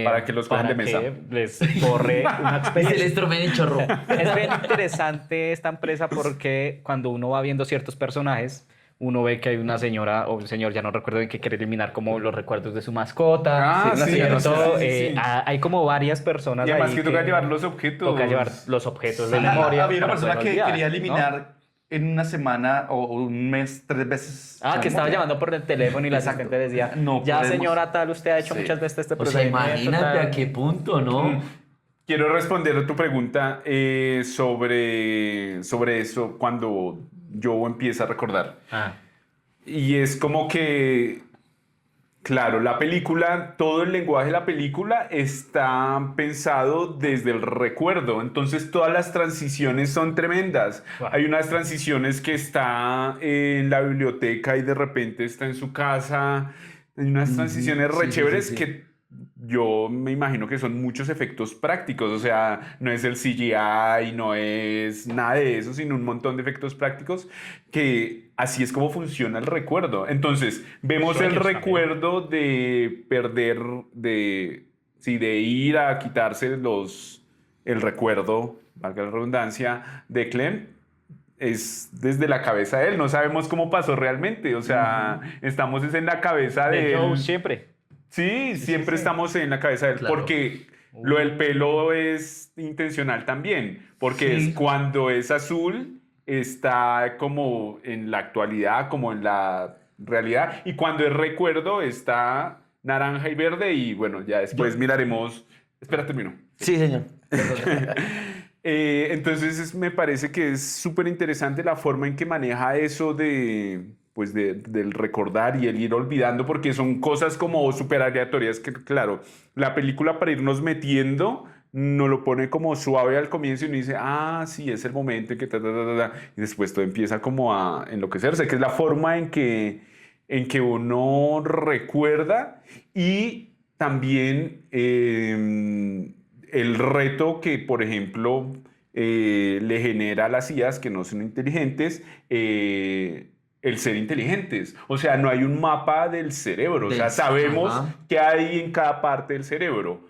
Para que los cojan de mesa. que les corre una Y se experiencia. les tromeen el chorro. Es bien interesante esta empresa porque cuando uno va viendo ciertos personajes, uno ve que hay una señora o un señor, ya no recuerdo en que quiere eliminar como los recuerdos de su mascota. Ah, sí, ¿cierto? sí. Hay como varias personas Y además ahí que toca llevar los objetos. toca llevar los objetos de memoria. Había una para persona poder que olvidar, quería ¿no? eliminar en una semana o un mes 3 veces. Ah, que estaba llamando por el teléfono y la Exacto. asistente decía, No ya podemos. señora tal, usted ha hecho Sí. muchas veces este O sea, procedimiento. imagínate tal". a qué punto, ¿no? Quiero responder a tu pregunta sobre eso cuando yo empiezo a recordar. Ah. Y es como que, claro, la película, todo el lenguaje de la película está pensado desde el recuerdo. Entonces todas las transiciones son tremendas. Wow. Hay unas transiciones que está en la biblioteca y de repente está en su casa. Hay unas transiciones re sí, chéveres sí. que yo me imagino que son muchos efectos prácticos. O sea, no es el CGI, no es nada de eso, sino un montón de efectos prácticos que así es como funciona el recuerdo. Entonces, vemos el Sueños recuerdo de perder, de ir a quitarse el recuerdo, valga la redundancia, de Clem. Es desde la cabeza de él, no sabemos cómo pasó realmente, o sea, estamos es en la cabeza De de Joe él. siempre. Sí, siempre estamos en la cabeza de él, Claro. porque lo del pelo es intencional también, porque Sí. es cuando es azul, está como en la actualidad, como en la realidad, y cuando es recuerdo está naranja y verde, y bueno, ya después miraremos. Espera, termino. Sí, señor. Entonces me parece que es súper interesante la forma en que maneja eso del recordar y el ir olvidando, porque son cosas como súper aleatorias que, claro, la película para irnos metiendo nos lo pone como suave al comienzo y uno dice, ah, sí, es el momento en que y después todo empieza como a enloquecerse, que es la forma en que uno recuerda y también el reto que, por ejemplo, le genera a las IAs que no son inteligentes, el ser inteligentes. O sea, no hay un mapa del cerebro. O sea, sabemos Ajá. qué hay en cada parte del cerebro.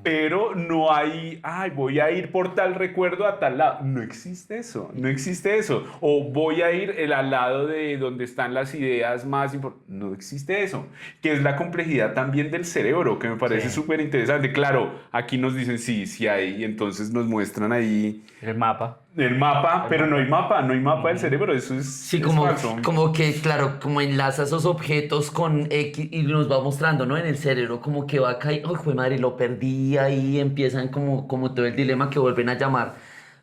Pero no hay, ay, voy a ir por tal recuerdo a tal lado. No existe eso, no existe eso. O voy a ir al lado de donde están las ideas más importantes. No existe eso. Que es la complejidad también del cerebro, que me parece Sí. súper interesante. Claro, aquí nos dicen sí, sí hay, y entonces nos muestran ahí El mapa. el mapa, pero no hay mapa del cerebro. Eso es, Sí, es como, falso. como que, claro, como enlaza esos objetos con X y nos va mostrando, ¿no? En el cerebro, como que va a caer, ¡ay, jue madre, lo perdí! Ahí empiezan como todo el dilema que vuelven a llamar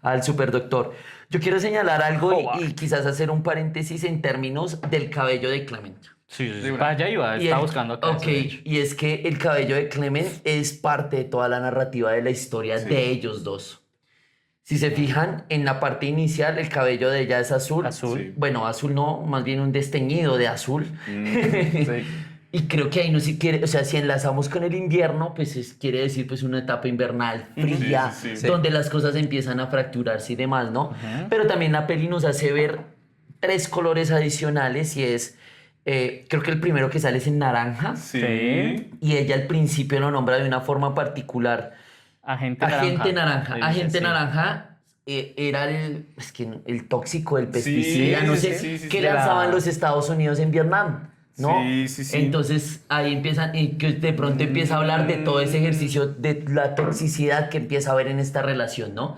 al superdoctor. Yo quiero señalar algo y quizás hacer un paréntesis en términos del cabello de Clement. Sí. Para allá iba, Y estaba el- buscando acá. Ok, eso, de hecho. y es que el cabello de Clement es parte de toda la narrativa de la historia de ellos dos. Si se fijan, en la parte inicial el cabello de ella es azul. Azul. Sí. Bueno, azul no, más bien un desteñido de azul. Sí. Y creo que ahí no se quiere, o sea, si enlazamos con el invierno, pues quiere decir pues una etapa invernal fría, Sí, sí, sí. donde las cosas empiezan a fracturarse y demás, ¿no? Pero también la peli nos hace ver 3 colores adicionales y es, creo que el primero que sale es en naranja Sí. y ella al principio lo nombra de una forma particular. Agente Agente naranja. Le dice, Agente sí. naranja era el tóxico, el Sí, pesticida, no sé, sí, sí, que sí. lanzaban los Estados Unidos en Vietnam, ¿no? Sí, sí, sí. Entonces ahí empiezan, y que de pronto empieza a hablar de todo ese ejercicio de la toxicidad que empieza a haber en esta relación, ¿no?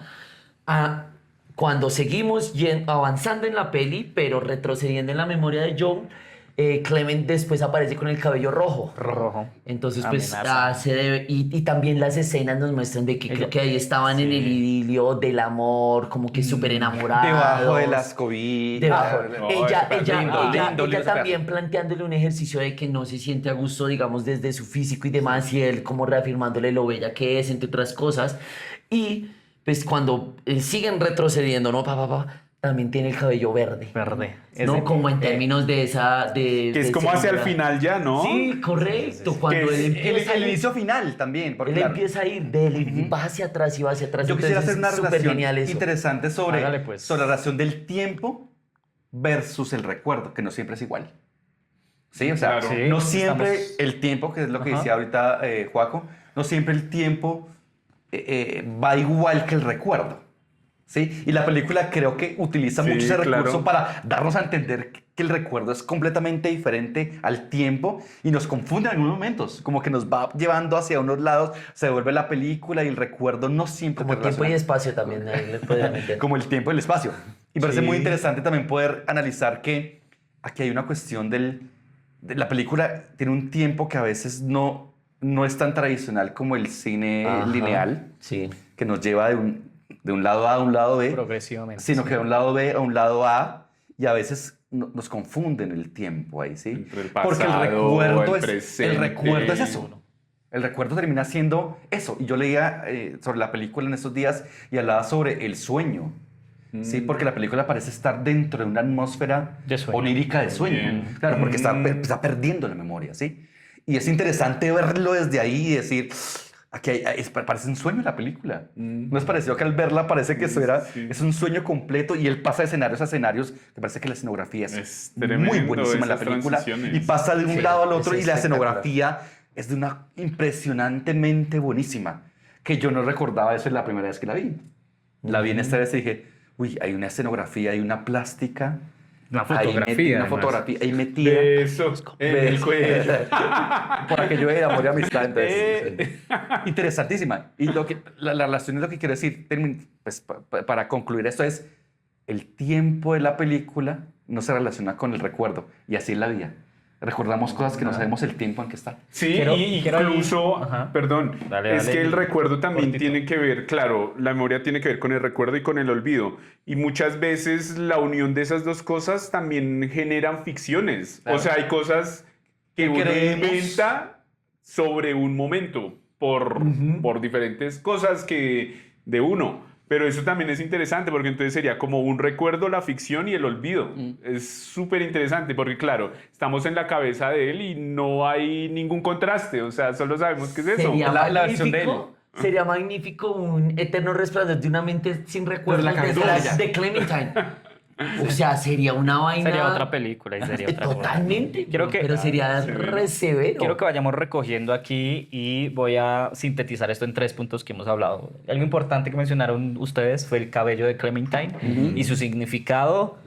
Cuando seguimos avanzando en la peli, pero retrocediendo en la memoria de Joe, Clement después aparece con el cabello rojo. Rojo. Entonces, pues, Amenaza. y también las escenas nos muestran de que creo que ahí estaban en el idilio del amor, como que súper enamorados. Debajo de las cobillas. Debajo. No, Ella, ese pedazo lindo, ella lindo ese también pedazo. planteándole un ejercicio de que no se siente a gusto, digamos, desde su físico y demás, y él como reafirmándole lo bella que es, entre otras cosas. Y pues cuando siguen retrocediendo, ¿no? También tiene el cabello verde. Verde. ¿No? Ese- Como en términos de esa... Que es de como hacia el señora. final ya, ¿no? Sí, correcto. Cuando Que él es- empieza, El inicio final también. Porque, él claro, empieza a ir de él y va hacia atrás y va hacia atrás. yo quisiera Entonces, hacer una es súper relación genial eso. interesante Hágale, pues. sobre la relación del tiempo versus el recuerdo, que no siempre es igual. Sí, o sea, Claro. Sí, no siempre estamos- el tiempo, que es lo que Ajá. decía ahorita Joaco, no siempre el tiempo va igual que el recuerdo. ¿Sí? Y la película creo que utiliza Sí, mucho ese recurso claro. para darnos a entender que el recuerdo es completamente diferente al tiempo y nos confunde en algunos momentos, como que nos va llevando hacia unos lados, se vuelve la película y el recuerdo no siempre Como te tiempo y relaciona. espacio también ahí le podría meter. Como el tiempo y el espacio. Y parece Sí. muy interesante también poder analizar que aquí hay una cuestión de la película tiene un tiempo que a veces no es tan tradicional como el cine Ajá. lineal, Sí. que nos lleva de un lado A a un lado B, Progresivamente. sino que de un lado B a un lado A, y a veces nos confunden el tiempo ahí, ¿sí? Entre el Porque pasado, el presente. el recuerdo es eso. El recuerdo termina siendo eso. Y yo leía sobre la película en estos días y hablaba sobre el sueño. Sí, porque la película parece estar dentro de una atmósfera De sueño. onírica de sueño. Bien. Claro, porque está perdiendo la memoria, ¿sí? Y es interesante verlo desde ahí y decir, aquí parece un sueño la película. ¿No es parecido que al verla parece que eso Sí. es un sueño completo y él pasa de escenarios a escenarios, que parece que la escenografía es muy tremendo buenísima en la esas película transiciones. y pasa de un Sí, lado al es otro y la espectacular. escenografía es de una impresionantemente buenísima, que yo no recordaba eso en la primera vez que la vi. La vi en esta vez y dije, uy, hay una escenografía, hay una plástica. Una ahí fotografía. una además. fotografía ahí metida. De eso, en el cuello. Por aquello de amor y amistad. Entonces, interesantísima. Y la relación es lo que quiero decir, pues, para concluir esto es, el tiempo de la película no se relaciona con el recuerdo. Y así es la vida. Recordamos cosas que no sabemos el tiempo en que está. Sí, Quiero- y quiero ahí- incluso, Ajá. perdón, Dale, es dale. que el recuerdo también Cortito. tiene que ver, claro, la memoria tiene que ver con el recuerdo y con el olvido. Y muchas veces la unión de esas dos cosas también generan ficciones. Claro. O sea, hay cosas que Que uno creemos. inventa sobre un momento por diferentes cosas que de uno. Pero eso también es interesante porque entonces sería como un recuerdo, la ficción y el olvido. Es súper interesante porque, claro, estamos en la cabeza de él y no hay ningún contraste. O sea, solo sabemos qué es eso. Sería La versión de magnífico. Sería magnífico un eterno resplandor de una mente sin recuerdos la de, cabeza de ella. de Clementine. O sea, sería una vaina. Sería otra película y sería otra cosa. Totalmente. Quiero que- pero sería sí. re severo. Quiero que vayamos recogiendo aquí y voy a sintetizar esto en 3 puntos que hemos hablado. Algo importante que mencionaron ustedes fue el cabello de Clementine y su significado.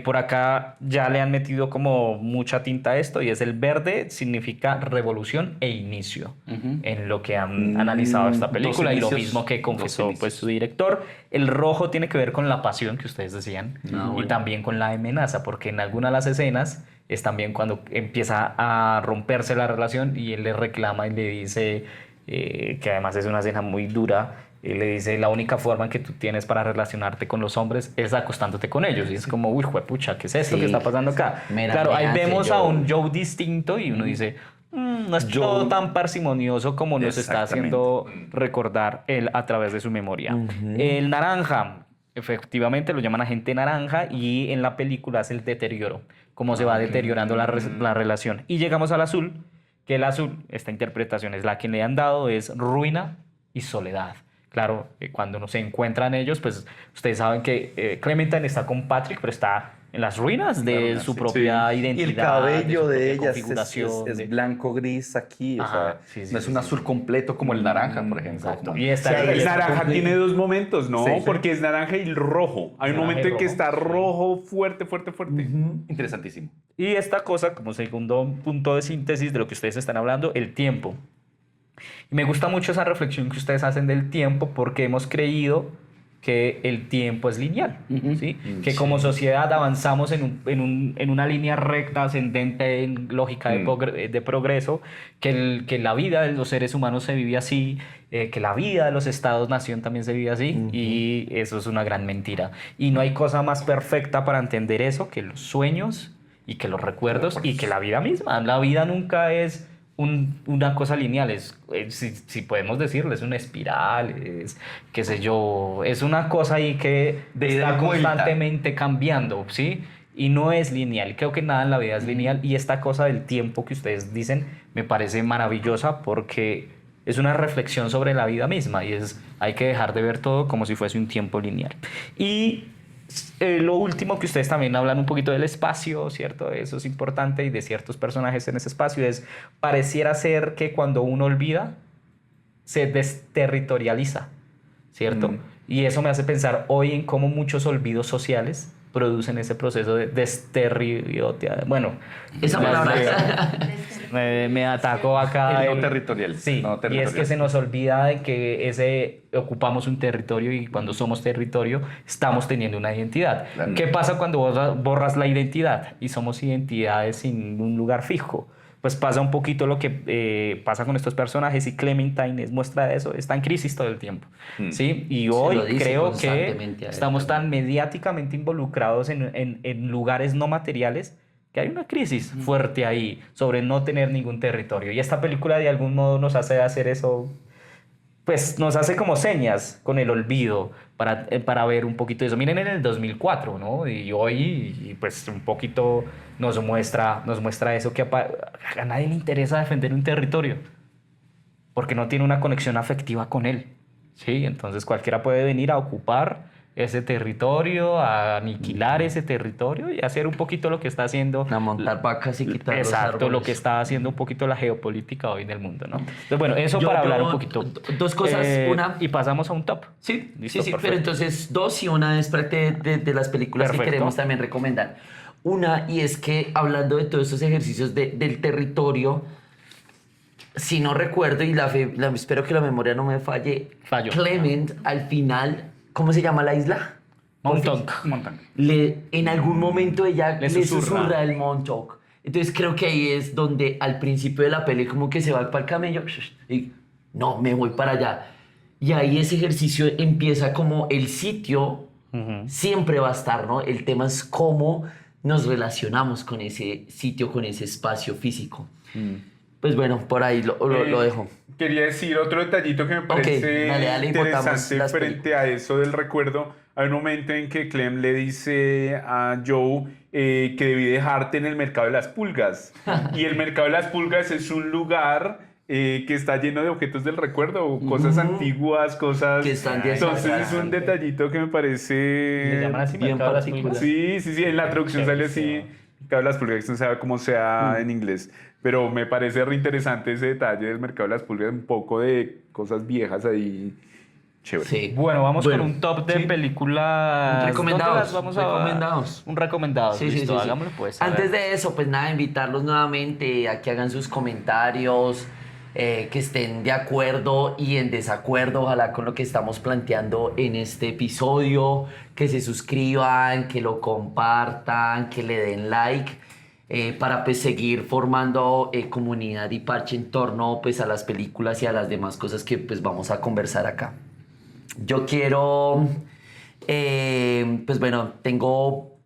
Por acá ya le han metido como mucha tinta a esto y es el verde significa revolución e inicio en lo que han analizado esta dos película y lo inicios, mismo que dos confesó inicios. pues su director. El rojo tiene que ver con la pasión que ustedes decían y también con la amenaza porque en algunas de las escenas es también cuando empieza a romperse la relación y él le reclama y le dice que además es una escena muy dura. Y le dice, la única forma que tú tienes para relacionarte con los hombres es acostándote con ellos. Y es como, uy, juepucha, ¿qué es esto Sí. que está pasando acá? Mira, Claro, ahí mira, vemos Joe. a un Joe distinto y uno dice, no es todo tan parsimonioso como nos está Exactamente. haciendo recordar él a través de su memoria. El naranja, efectivamente lo llaman agente naranja y en la película es el deterioro, cómo se va deteriorando la relación. Y llegamos al azul, que el azul, esta interpretación es la que le han dado, es ruina y soledad. Claro, cuando no se encuentran ellos, pues ustedes saben que Clementine está con Patrick, pero está en las ruinas de ruinas, su sí. propia Sí. Y identidad. el cabello su de propia ella configuración, es de- blanco-gris aquí. O Ajá, sea, sí, sí, no es sí, un sí. azul completo como el naranja, por ejemplo. Exacto. como- Y está Sí, el El naranja tiene dos momentos, ¿no? Sí, sí. Porque es naranja y rojo. Hay un Naranja momento y en que rojo. está rojo fuerte, fuerte, fuerte. Interesantísimo. Y esta cosa, como segundo punto de síntesis de lo que ustedes están hablando, el tiempo. Y me gusta mucho esa reflexión que ustedes hacen del tiempo porque hemos creído que el tiempo es lineal, ¿sí? Que como sociedad avanzamos en una línea recta, ascendente, en lógica de progreso, que la vida de los seres humanos se vive así, que la vida de los estados-nación también se vive así, y eso es una gran mentira. Y no hay cosa más perfecta para entender eso que los sueños y que los recuerdos y que la vida misma. La vida nunca es una cosa lineal, si podemos decirlo, es una espiral, es qué sé yo, es una cosa ahí que De ida está y vuelta. constantemente cambiando, ¿sí? Y no es lineal, creo que nada en la vida es lineal, y esta cosa del tiempo que ustedes dicen me parece maravillosa porque es una reflexión sobre la vida misma, y hay que dejar de ver todo como si fuese un tiempo lineal. Y lo último, que ustedes también hablan un poquito del espacio, ¿cierto? Eso es importante, y de ciertos personajes en ese espacio, pareciera ser que cuando uno olvida, se desterritorializa, ¿cierto? Y eso me hace pensar hoy en cómo muchos olvidos sociales producen ese proceso de desterritorialización. Bueno, Esa palabra. me atacó acá. El no territorial. Sí, No y es territorial. que se nos olvida de que ocupamos un territorio, y cuando somos territorio estamos teniendo una identidad. Claro. ¿Qué pasa cuando borras la identidad y somos identidades sin un lugar fijo? Pues pasa un poquito lo que pasa con estos personajes, y Clementine es muestra de eso, está en crisis todo el tiempo, ¿sí? Y hoy lo dice creo que constantemente a él estamos también. tan mediáticamente involucrados en lugares no materiales, que hay una crisis fuerte ahí sobre no tener ningún territorio. Y esta película de algún modo nos hace hacer eso, pues nos hace como señas con el olvido para ver un poquito de eso. Miren en el 2004, ¿no? Y hoy, y pues un poquito nos muestra eso, que a nadie le interesa defender un territorio porque no tiene una conexión afectiva con él, ¿sí? Entonces cualquiera puede venir a ocupar ese territorio, a aniquilar ese territorio y hacer un poquito lo que está haciendo. A montar vacas y quitar los Exacto, lo árboles. que está haciendo un poquito la geopolítica hoy en el mundo, ¿no? Entonces, bueno, eso Yo- para yo- hablar un poquito. dos cosas, una- Y pasamos a un top. Sí, Listo, sí, perfecto. pero entonces dos, y una es parte de las películas Perfecto. que queremos también recomendar. Una, y es que hablando de todos estos ejercicios del territorio, si no recuerdo, y espero que la memoria no me falle, Falló. Clement al final, ¿cómo se llama la isla? Montauk. En algún momento ella Le le susurra. susurra el Montauk. Entonces creo que ahí es donde al principio de la peli como que se va para el camello y no, me voy para allá. Y ahí ese ejercicio empieza como el sitio siempre va a estar, ¿no? El tema es cómo nos relacionamos con ese sitio, con ese espacio físico. Pues bueno, por ahí lo dejo. Quería decir otro detallito que me parece dale, importamos interesante las frente a eso del recuerdo. Hay un momento en que Clem le dice a Joe que debí dejarte en el mercado de las pulgas. Y el mercado de las pulgas es un lugar que está lleno de objetos del recuerdo, cosas antiguas, cosas... Que están Entonces es un desagradables. detallito que me parece... Le llaman así bien mercado de las particular. pulgas. Sí, en la traducción sale así, mercado de las pulgas, no sabe cómo sea en inglés, pero me parece re interesante ese detalle del mercado de las pulgas, un poco de cosas viejas ahí, chévere. Sí. Bueno, vamos Bueno, con un top de sí. películas. Recomendados, ¿Dónde las vamos a recomendados. Un recomendado. Sí, sí, Listo, sí, sí. hagámoslo pues. a Antes ver. de eso, pues nada, invitarlos nuevamente a que hagan sus comentarios, que estén de acuerdo y en desacuerdo, ojalá, con lo que estamos planteando en este episodio, que se suscriban, que lo compartan, que le den like, para pues seguir formando comunidad y parche en torno pues a las películas y a las demás cosas que pues vamos a conversar acá. Yo quiero, pues bueno, tengo,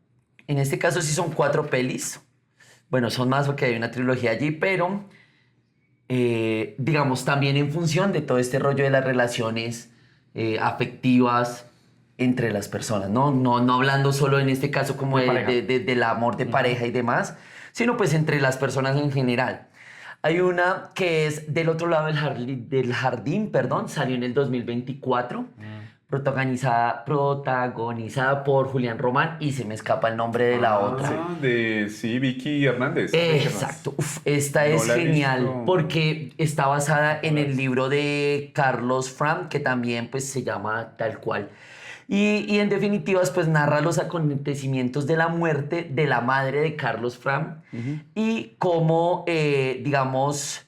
en este caso sí son 4 pelis. Bueno, son más porque hay una trilogía allí, pero digamos también en función de todo este rollo de las relaciones afectivas entre las personas, ¿no? No hablando solo en este caso como De pareja. del amor de pareja y demás, sino pues entre las personas en general. Hay una que es Del otro lado del jardín, perdón, salió en el 2024, protagonizada por Julián Román, y se me escapa el nombre de la otra. Sí, Vicky Hernández. Exacto. Uf, esta No es la he genial visto. porque está basada en el libro de Carlos Fram, que también pues se llama tal cual. Y en definitivas pues narra los acontecimientos de la muerte de la madre de Carlos Fram y cómo, digamos,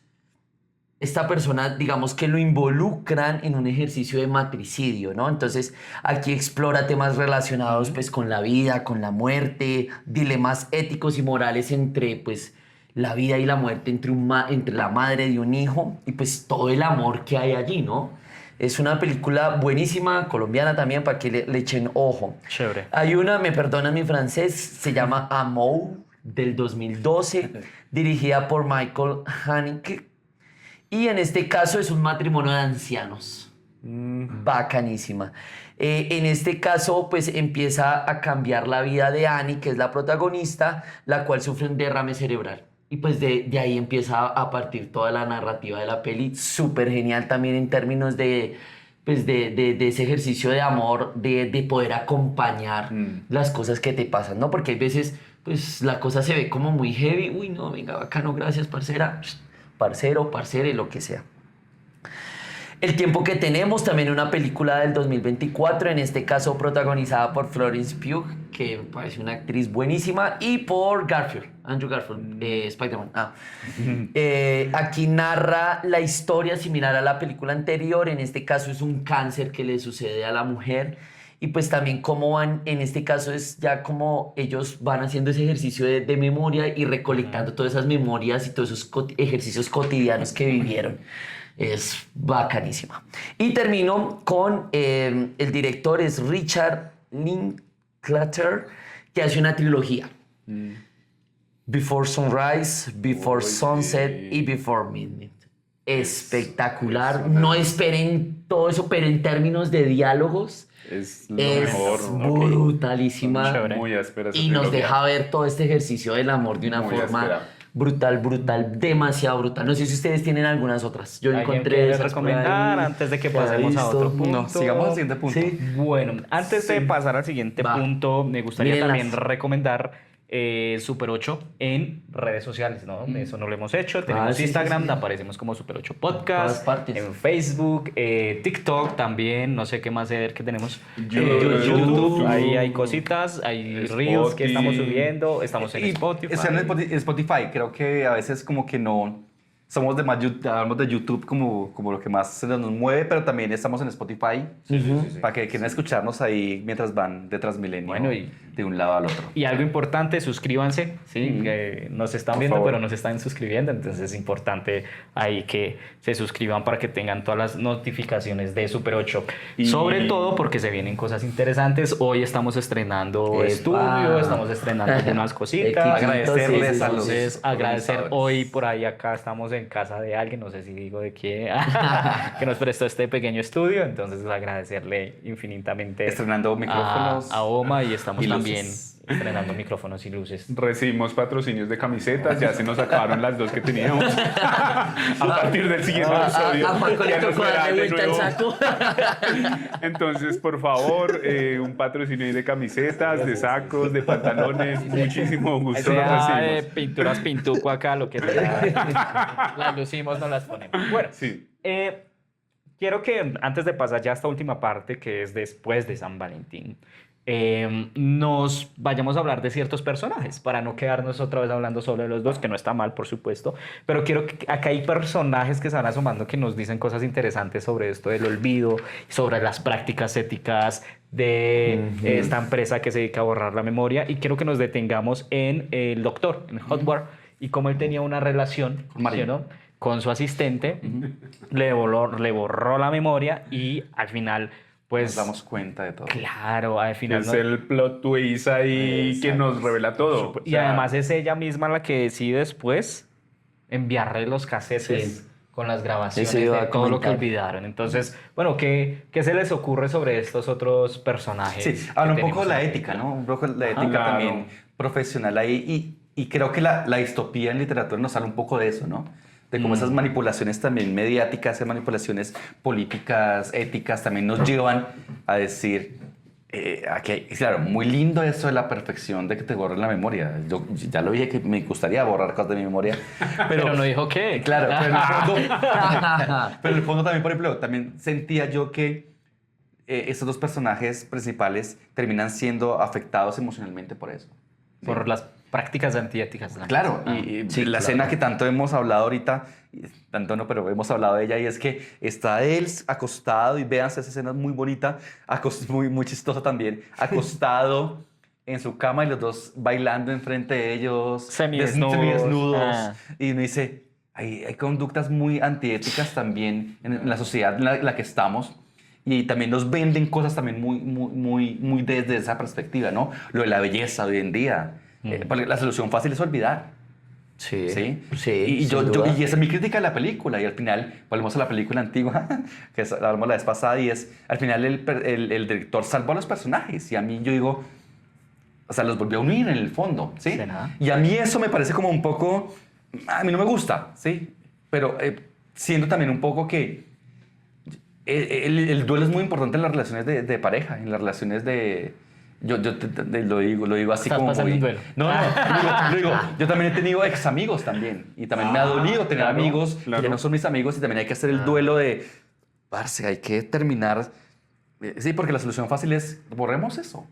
esta persona, digamos que lo involucran en un ejercicio de matricidio, ¿no? Entonces, aquí explora temas relacionados, pues, con la vida, con la muerte, dilemas éticos y morales entre, pues, la vida y la muerte entre la madre de un hijo y, pues, todo el amor que hay allí, ¿no? Es una película buenísima, colombiana también, para que le echen ojo. Chévere. Hay una, me perdonan mi francés, se llama Amour, del 2012, dirigida por Michael Haneke. Y en este caso es un matrimonio de ancianos. Bacanísima. En este caso, pues empieza a cambiar la vida de Annie, que es la protagonista, la cual sufre un derrame cerebral. Y pues de ahí empieza a partir toda la narrativa de la peli. Súper genial también en términos de, pues de ese ejercicio de amor, de poder acompañar las cosas que te pasan, ¿no? Porque hay veces, pues la cosa se ve como muy heavy. Uy, no, venga, bacano, gracias, parcera. Parcero, parcere, lo que sea. El tiempo que tenemos, también una película del 2024, en este caso protagonizada por Florence Pugh, que me parece una actriz buenísima, y por Andrew Garfield, Spider-Man. Aquí narra la historia similar a la película anterior, en este caso es un cáncer que le sucede a la mujer, y pues también cómo van, en este caso es ya como ellos van haciendo ese ejercicio de memoria y recolectando todas esas memorias y todos esos ejercicios cotidianos que vivieron. Es bacanísima. Y termino con el director, es Richard Linklater, que hace una trilogía. Before Sunrise, Before Sunset y Before Midnight. Espectacular. No esperen todo eso, pero en términos de diálogos Es lo es mejor. brutalísima. Chévere. Muy áspera esa Y nos trilogía. deja ver todo este ejercicio del amor de una Muy forma áspera. brutal, demasiado brutal. No sé si ustedes tienen algunas otras. Yo ¿Alguien encontré quiere esas por recomendar ahí. antes de que ¿Qué ha pasemos a otro visto? punto? No, sigamos al siguiente punto. Sí. Bueno, antes de pasar al siguiente Va. punto, me gustaría Mírenlas. también recomendar Super 8 en redes sociales, ¿no? Eso no lo hemos hecho. Tenemos sí, Instagram, sí, sí. aparecemos como Super 8 En Podcast. todas partes. En Facebook, TikTok también, no sé qué más ver que tenemos. YouTube. Ahí hay cositas, hay reels que estamos subiendo, estamos en Y Spotify. está en Spotify. Creo que a veces como que no somos de más hablamos de YouTube como lo que más se nos mueve, pero también estamos en Spotify para que quieran escucharnos ahí mientras van de Transmilenio Bueno, y- de un lado al otro. Y algo importante, suscríbanse, ¿sí? Nos están Por viendo, favor. pero no se están suscribiendo, entonces es importante ahí que se suscriban para que tengan todas las notificaciones de Super 8. Y- Sobre todo porque se vienen cosas interesantes. Hoy estamos estrenando ¡Epa! estudio, estamos estrenando algunas cositas. Equipito, Agradecerles sí, a sí, los sí. Entonces, agradecer organizadores. hoy por ahí acá estamos en casa de alguien, no sé si digo de quién, que nos prestó este pequeño estudio, entonces agradecerle infinitamente Estrenando micrófonos a Oma y estamos y también luces. estrenando micrófonos y luces. Recibimos patrocinios de camisetas, ya se nos acabaron las dos que teníamos. A partir del siguiente episodio. A Juanco le ya nos tocó verán darle de vuelta al nuevo. saco. Entonces, por favor, un patrocinio ahí de camisetas, de sacos, de pantalones. Muchísimo gusto lo Sea de recibimos. pinturas pintuco acá, lo que sea. Las lucimos, no las ponemos. Bueno, Sí. quiero que antes de pasar ya a esta última parte, que es después de San Valentín, nos vayamos a hablar de ciertos personajes, para no quedarnos otra vez hablando solo de los dos, que no está mal, por supuesto, pero quiero que acá hay personajes que se van asomando que nos dicen cosas interesantes sobre esto del olvido, sobre las prácticas éticas de esta empresa que se dedica a borrar la memoria, y quiero que nos detengamos en el doctor, en Hotwire, y cómo él tenía una relación Con María. ¿sí o no? Con su asistente, le borró la memoria y al final, pues... Nos damos cuenta de todo. Claro, al final... Es no- el plot twist ahí que nos revela todo. y además es ella misma la que decide después enviarle los cassettes Sí. con las grabaciones Eso iba de a todo lo que comentar. olvidaron. Entonces, bueno, ¿qué se les ocurre sobre estos otros personajes? Sí, que habla un tenemos poco de la en ética, película? ¿no? Un poco de la Ajá. ética Claro. también profesional ahí. Y creo que la distopía en literatura nos habla un poco de eso, ¿no? De cómo esas manipulaciones también mediáticas, esas manipulaciones políticas, éticas, también nos llevan a decir, aquí, claro, muy lindo eso de la perfección de que te borren la memoria. Yo ya lo dije que me gustaría borrar cosas de mi memoria, Pero no dijo qué. claro, pero pero en el fondo también, por ejemplo, también sentía yo que estos dos personajes principales terminan siendo afectados emocionalmente por eso. Por las prácticas antiéticas. ¿No? Claro, y sí, la claro. escena que tanto hemos hablado ahorita, tanto no, pero hemos hablado de ella, y es que está él acostado, y véanse, esa escena es muy bonita, muy, muy chistosa también, acostado en su cama y los dos bailando enfrente de ellos, Semidesnudos. semidesnudos, Ah. y uno dice, hay conductas muy antiéticas también en la sociedad en la que estamos. Y también nos venden cosas también muy desde esa perspectiva, ¿no? Lo de la belleza hoy en día. Porque la solución fácil es olvidar. Sí, ¿Sí? sí, Y, sin duda. y esa es mi crítica de la película. Y al final, volvemos a la película antigua, que hablamos la vez pasada, y es, al final el director salvó a los personajes. Y a mí yo digo, o sea, los volvió a unir en el fondo, ¿sí? Sí, nada. Y a mí eso me parece como un poco, a mí no me gusta, ¿sí? Pero siento también un poco que el duelo es muy importante en las relaciones de pareja, en las relaciones de... lo digo así Estás como pasando muy... un duelo. No, lo digo, yo también he tenido ex amigos también. Y también me ha dolido tener claro, amigos que claro. ya no son mis amigos, y también hay que hacer el duelo de... Parce, hay que terminar... sí, porque la solución fácil es, borremos eso.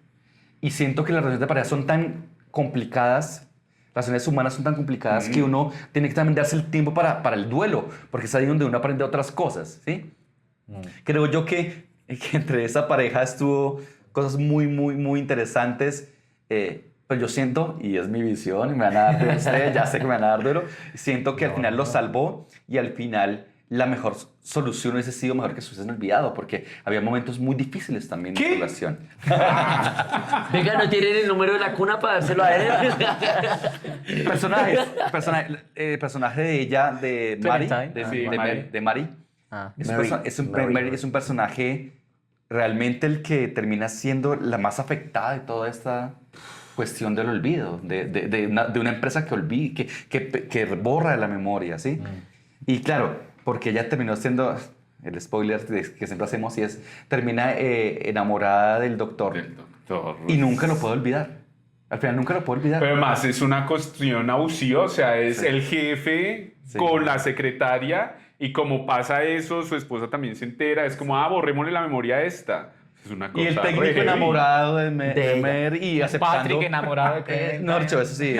Y siento que las relaciones de pareja son tan complicadas, las relaciones humanas son tan complicadas que uno tiene que también darse el tiempo para el duelo, porque es ahí donde uno aprende otras cosas, ¿sí? Creo yo que entre esa pareja estuvo cosas muy interesantes, pero yo siento, y es mi visión, y me van a dar de ustedes, ya sé que me van a dar duro, siento que al final lo salvó, y al final la mejor solución hubiese sido mejor que se hubiesen olvidado, porque había momentos muy difíciles también en la relación. Venga, ¿no tienen el número de la cuna para dárselo a él? Personaje de ella, de Mari, Clementine. de Mari. Ah. Es un personaje realmente el que termina siendo la más afectada de toda esta cuestión del olvido, de una empresa que olvida, que borra de la memoria, ¿sí? Y claro, porque ella terminó siendo, el spoiler que siempre hacemos, y es, termina enamorada del doctor, Del doctor. y nunca lo puede olvidar. Al final nunca lo puede olvidar. Pero además es una cuestión abusiva, o sea, es el jefe Sí. con la secretaria, y como pasa eso, su esposa también se entera, es como, borrémosle la memoria a esta. Es una cosa Y el re técnico heavy. enamorado de ella. Mer y aceptando... Patrick enamorado de Clementine. No, Archo, eso sí,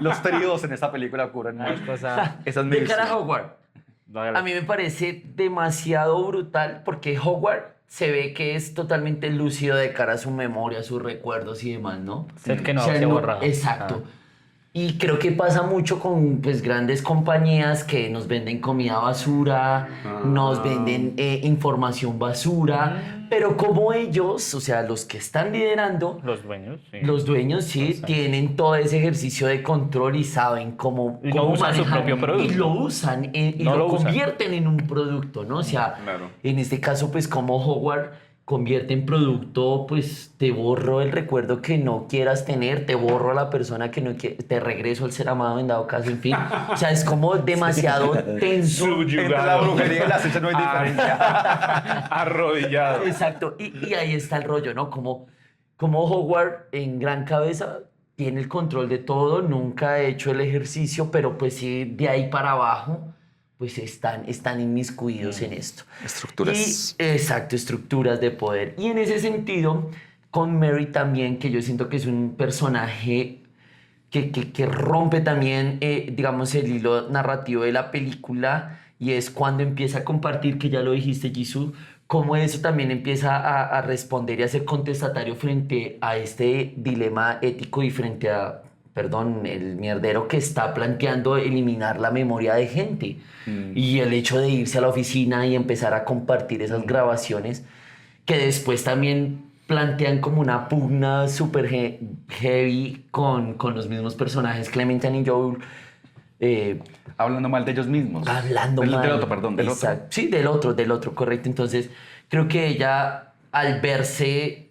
los periodos en esta película ocurren Una mucho. cosa... Esa es mi De cara a visión. Howard. A mí me parece demasiado brutal porque Howard se ve que es totalmente lúcido de cara a su memoria, a sus recuerdos y demás, ¿no? Ser que no O sea, se ha borrado. Exacto. Y creo que pasa mucho con pues, grandes compañías que nos venden comida basura, nos venden información basura, pero como ellos, o sea, los que están liderando, Los dueños, sí. los dueños sí Exacto. tienen todo ese ejercicio de control y saben cómo, Y no cómo usan su manejar, propio producto. y lo usan y No lo lo usan. convierten en un producto, ¿no? O sea, Claro. en este caso, pues como Howard convierte en producto, pues te borro el recuerdo que no quieras tener, te borro a la persona que no quieres, te regreso al ser amado en dado caso, en fin. O sea, es como demasiado tenso. Subyugado. Entre la brujería y la ciencia no hay diferencia. Arrodillado. Exacto, y ahí está el rollo, ¿no? Como Howard en gran cabeza tiene el control de todo, nunca ha hecho el ejercicio, pero pues sí, de ahí para abajo, pues están inmiscuidos en esto. Estructuras. Exacto, estructuras de poder. Y en ese sentido, con Mary también, que yo siento que es un personaje que rompe también, digamos, el hilo narrativo de la película, y es cuando empieza a compartir, que ya lo dijiste, Jisoo, cómo eso también empieza a responder y a ser contestatario frente a este dilema ético y frente a, perdón, el mierdero que está planteando eliminar la memoria de gente. Y el hecho de irse a la oficina y empezar a compartir esas grabaciones que después también plantean como una pugna súper heavy con los mismos personajes, Clementine y Joel, Hablando mal de ellos mismos. hablando mal. Del otro, perdón, del otro. Exacto. Sí, del otro, correcto. Entonces, creo que ella, al verse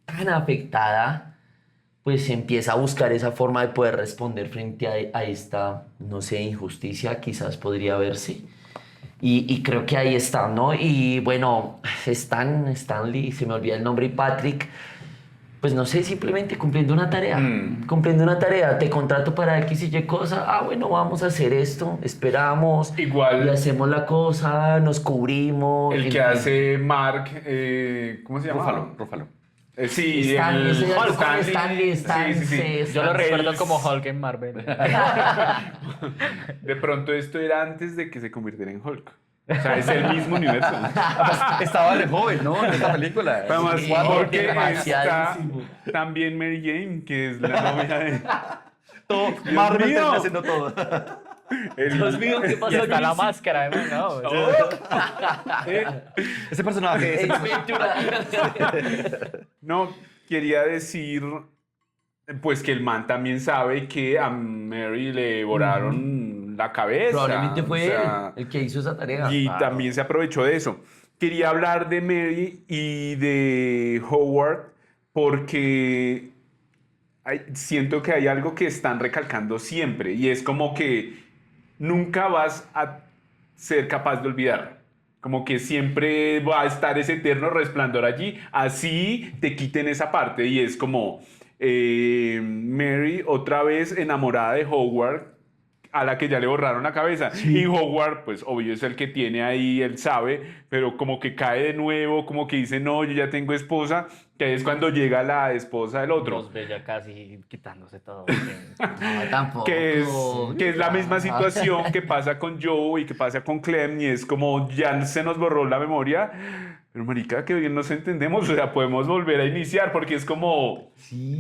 tan afectada, pues empieza a buscar esa forma de poder responder frente a esta, no sé, injusticia, quizás podría verse. Y creo que ahí está, ¿no? Y bueno, Stanley, se me olvida el nombre, y Patrick, pues no sé, simplemente cumpliendo una tarea. Cumpliendo una tarea, te contrato para X y Y cosa, bueno, vamos a hacer esto, esperamos. Igual- Y hacemos la cosa, nos cubrimos. El en que fin. hace Mark, ¿cómo se llama? Rúfalo. Sí, Ese ya es como Stanley. Sí. Yo lo recuerdo El- como Hulk en Marvel. De pronto esto era antes de que se convirtiera en Hulk. O sea, es el mismo universo. Estaba de joven, ¿no? En esta película. Además, Sí, porque está demasiadísimo. también Mary Jane, que es la novia de... Todo, Dios Marvel mío. termina haciendo todo. Dios mío, ¿qué Y pasó está la aquí? máscara, ¿no? Ese personaje es... Ventura. No, quería decir, pues que el man también sabe que a Mary le volaron la cabeza. Probablemente fue o sea, él el que hizo esa tarea. y también se aprovechó de eso. Quería hablar de Mary y de Howard porque siento que hay algo que están recalcando siempre y es como que nunca vas a ser capaz de olvidar. Como que siempre va a estar ese eterno resplandor allí, así te quiten esa parte. Y es como Mary otra vez enamorada de Howard, a la que ya le borraron la cabeza. Y Howard, pues obvio es el que tiene ahí, él sabe, pero como que cae de nuevo, como que dice, no, yo ya tengo esposa, que ahí es cuando llega la esposa del otro. Los ve ya casi quitándose todo. No, tampoco. Que es la misma situación que pasa con Joe y que pasa con Clem, y es como ya se nos borró la memoria, pero marica, que bien nos entendemos, o sea, podemos volver a iniciar, porque es como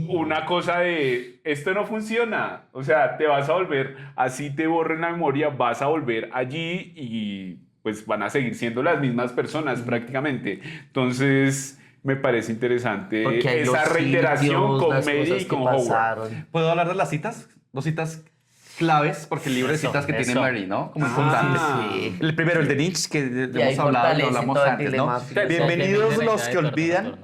una cosa de, esto no funciona, o sea, te vas a volver, así te borren la memoria, vas a volver allí y pues van a seguir siendo las mismas personas prácticamente. Entonces... me parece interesante Porque hay esa los reiteración sitios, con las Mary cosas y que con Howard. pasaron. ¿Puedo hablar de las citas? Dos citas claves, porque el libro de Eso, citas que tiene eso. Mary, ¿no? Como importantes. Sí. El primero, el de Nietzsche, que Y ahí hemos hablado, lo fortalece hablamos todo el antes, ¿no? dilema filosófico. Bienvenidos los que olvidan,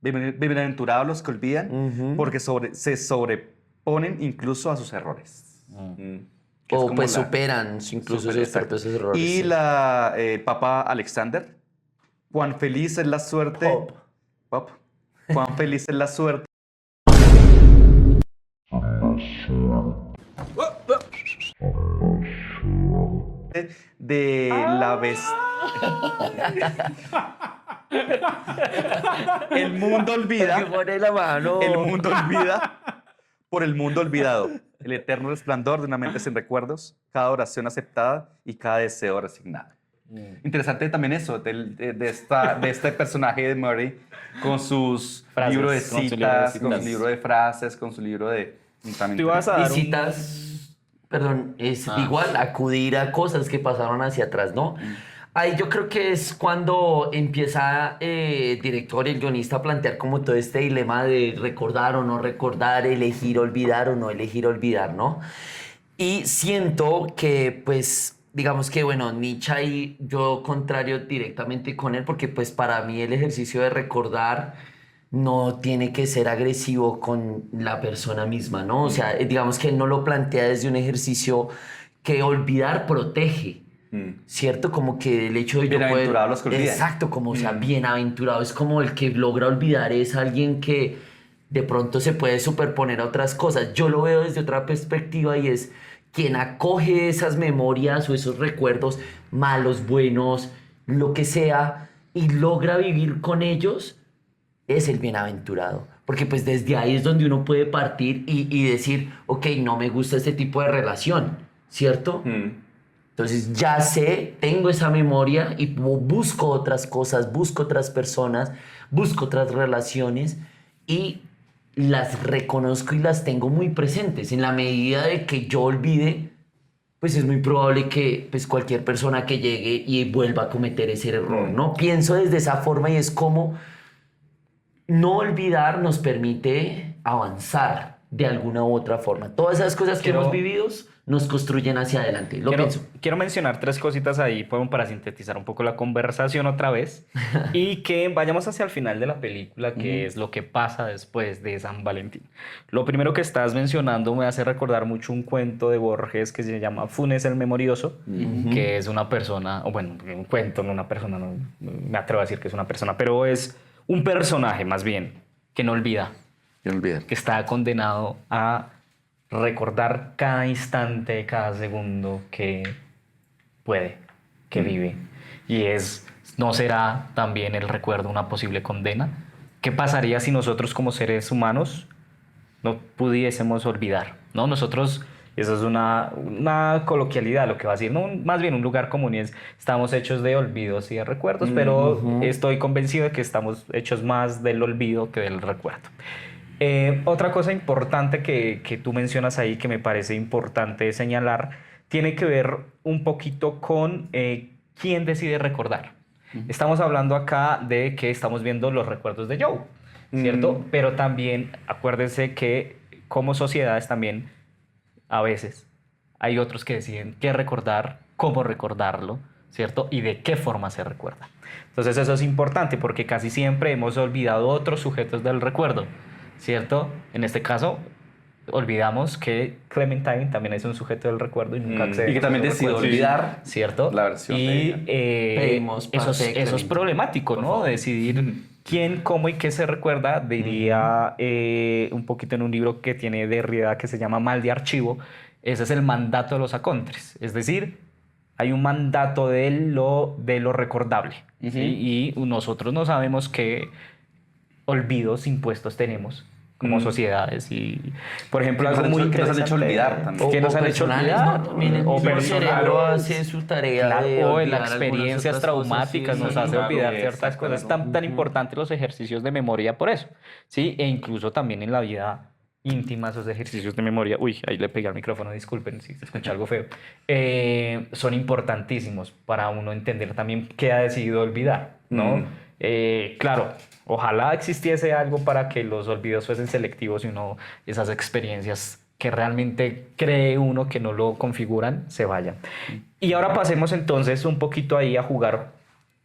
bienaventurados los que olvidan, Ujú. porque se sobreponen incluso a sus errores. Mm. Que es O como pues la- superan incluso Super, sus exacto. propios errores. Y sí. el Papa Alexander, cuán feliz es la suerte. Pop. Cuán feliz es la suerte. De la vez. El mundo olvida. Que pone la mano. El mundo olvida por el mundo olvidado. El eterno resplandor de una mente sin recuerdos, cada oración aceptada y cada deseo resignado. Interesante también eso, de este personaje de Murray con sus Frases, libros de con su libro de citas, con citas. su libro de frases, con su libro de... también Tú ibas a Y dar un- citas, perdón, es igual acudir a cosas que pasaron hacia atrás, ¿no? Ahí yo creo que es cuando empieza el director y el guionista a plantear como todo este dilema de recordar o no recordar, elegir olvidar o no elegir olvidar, ¿no? Y siento que, pues, digamos que, bueno, Nietzsche ahí yo contrario directamente con él, porque pues para mí el ejercicio de recordar no tiene que ser agresivo con la persona misma, ¿no? O sea, digamos que él no lo plantea desde un ejercicio que olvidar protege. ¿Cierto? Como que el hecho de yo poder... Bienaventurados los que olvidan. Exacto, como, o sea, bienaventurado. Es como el que logra olvidar, es alguien que de pronto se puede superponer a otras cosas. Yo lo veo desde otra perspectiva y es quien acoge esas memorias o esos recuerdos malos, buenos, lo que sea, y logra vivir con ellos, es el bienaventurado. Porque pues desde ahí es donde uno puede partir y decir, ok, no me gusta este tipo de relación, ¿cierto? Entonces ya sé, tengo esa memoria y busco otras cosas, busco otras personas, busco otras relaciones y las reconozco y las tengo muy presentes. En la medida de que yo olvide, pues es muy probable que pues, cualquier persona que llegue y vuelva a cometer ese error, ¿no? Pienso desde esa forma y es como no olvidar nos permite avanzar de alguna u otra forma. Todas esas cosas que Quiero- hemos vivido nos construyen hacia adelante. Lo pienso. Quiero mencionar tres cositas ahí como para sintetizar un poco la conversación otra vez y que vayamos hacia el final de la película, que es lo que pasa después de San Valentín. Lo primero que estás mencionando me hace recordar mucho un cuento de Borges que se llama Funes el Memorioso, que es una persona, o bueno, un cuento, no una persona, no me atrevo a decir que es una persona, pero es un personaje más bien que no olvida, No olviden. que está condenado a recordar cada instante, cada segundo que puede, que vive. Y ¿no será también el recuerdo una posible condena? ¿qué pasaría si nosotros como seres humanos no pudiésemos olvidar? ¿No? Nosotros, eso es una coloquialidad lo que va a decir, ¿no? Más bien un lugar común y es, estamos hechos de olvidos y de recuerdos, pero estoy convencido de que estamos hechos más del olvido que del recuerdo. Otra cosa importante que tú mencionas ahí, que me parece importante señalar, tiene que ver un poquito con quién decide recordar. Estamos hablando acá de que estamos viendo los recuerdos de Joe, ¿cierto? Pero también acuérdense que como sociedades también a veces hay otros que deciden qué recordar, cómo recordarlo, ¿cierto? Y de qué forma se recuerda. Entonces eso es importante porque casi siempre hemos olvidado otros sujetos del recuerdo, ¿cierto? En este caso, olvidamos que Clementine también es un sujeto del recuerdo y nunca accede. Y que también a los decidió recuerdos, olvidar ¿cierto? la versión y de Pedimos parte eso de es Clementine, problemático, por ¿no? favor. Decidir quién, cómo y qué se recuerda. Diría un poquito en un libro que tiene Derrida que se llama Mal de Archivo. Ese es el mandato de los acontres. Es decir, hay un mandato de lo recordable. ¿Sí? Y nosotros no sabemos qué olvidos impuestos tenemos como sociedades. Y, por ejemplo, algo muy que nos han hecho interesante, olvidar también. que nos han hecho personales, olvidar. ¿no? También el O mismo personales. cerebro hace su tarea Claro, de o en olvidar las algunas experiencias otras cosas, traumáticas sí, nos sí, hace claro. olvidar ciertas cosas. Es tan importantes los ejercicios de memoria por eso, ¿sí? E incluso también en la vida íntima, esos ejercicios de memoria, uy, ahí le pegué al micrófono, disculpen si se escucha algo feo, son importantísimos para uno entender también qué ha decidido olvidar, ¿no? Claro, ojalá existiese algo para que los olvidos fuesen selectivos y uno, esas experiencias que realmente cree uno que no lo configuran, se vayan. Y ahora pasemos entonces un poquito ahí a jugar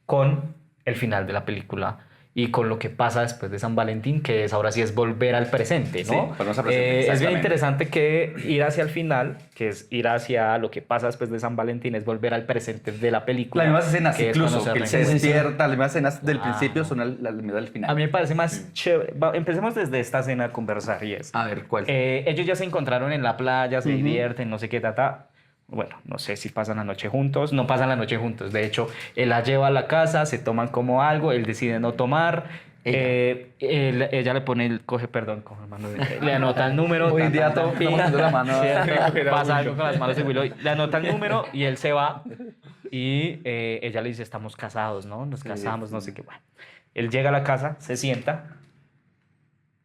con el final de la película y con lo que pasa después de San Valentín, que es ahora sí es volver al presente, ¿no? Sí, volvemos al presente, Es bien exactamente. interesante que ir hacia el final, que es ir hacia lo que pasa después de San Valentín, es volver al presente de la película. Las mismas escenas, que es incluso, cuando que él se reencuentra. despierta, las mismas escenas del Claro. principio son las mismas del final. A mí me parece más chévere. Empecemos desde esta escena a conversar y es. A ver, ¿cuál? Ellos ya se encontraron en la playa, se divierten, no sé qué, tata. Bueno, no sé si pasan la noche juntos, no pasan la noche juntos. De hecho, él la lleva a la casa, se toman como algo, él decide no tomar. Ella le pone, coge mano, le anota el número. Hoy tan, día tan, todos tan, estamos haciendo la mano. ¿cierto? Pasa algo con las manos de Willow. Le anota el número y él se va. Y ella le dice, estamos casados, ¿no? Nos casamos, no sé qué. Bueno, él llega a la casa, se sienta.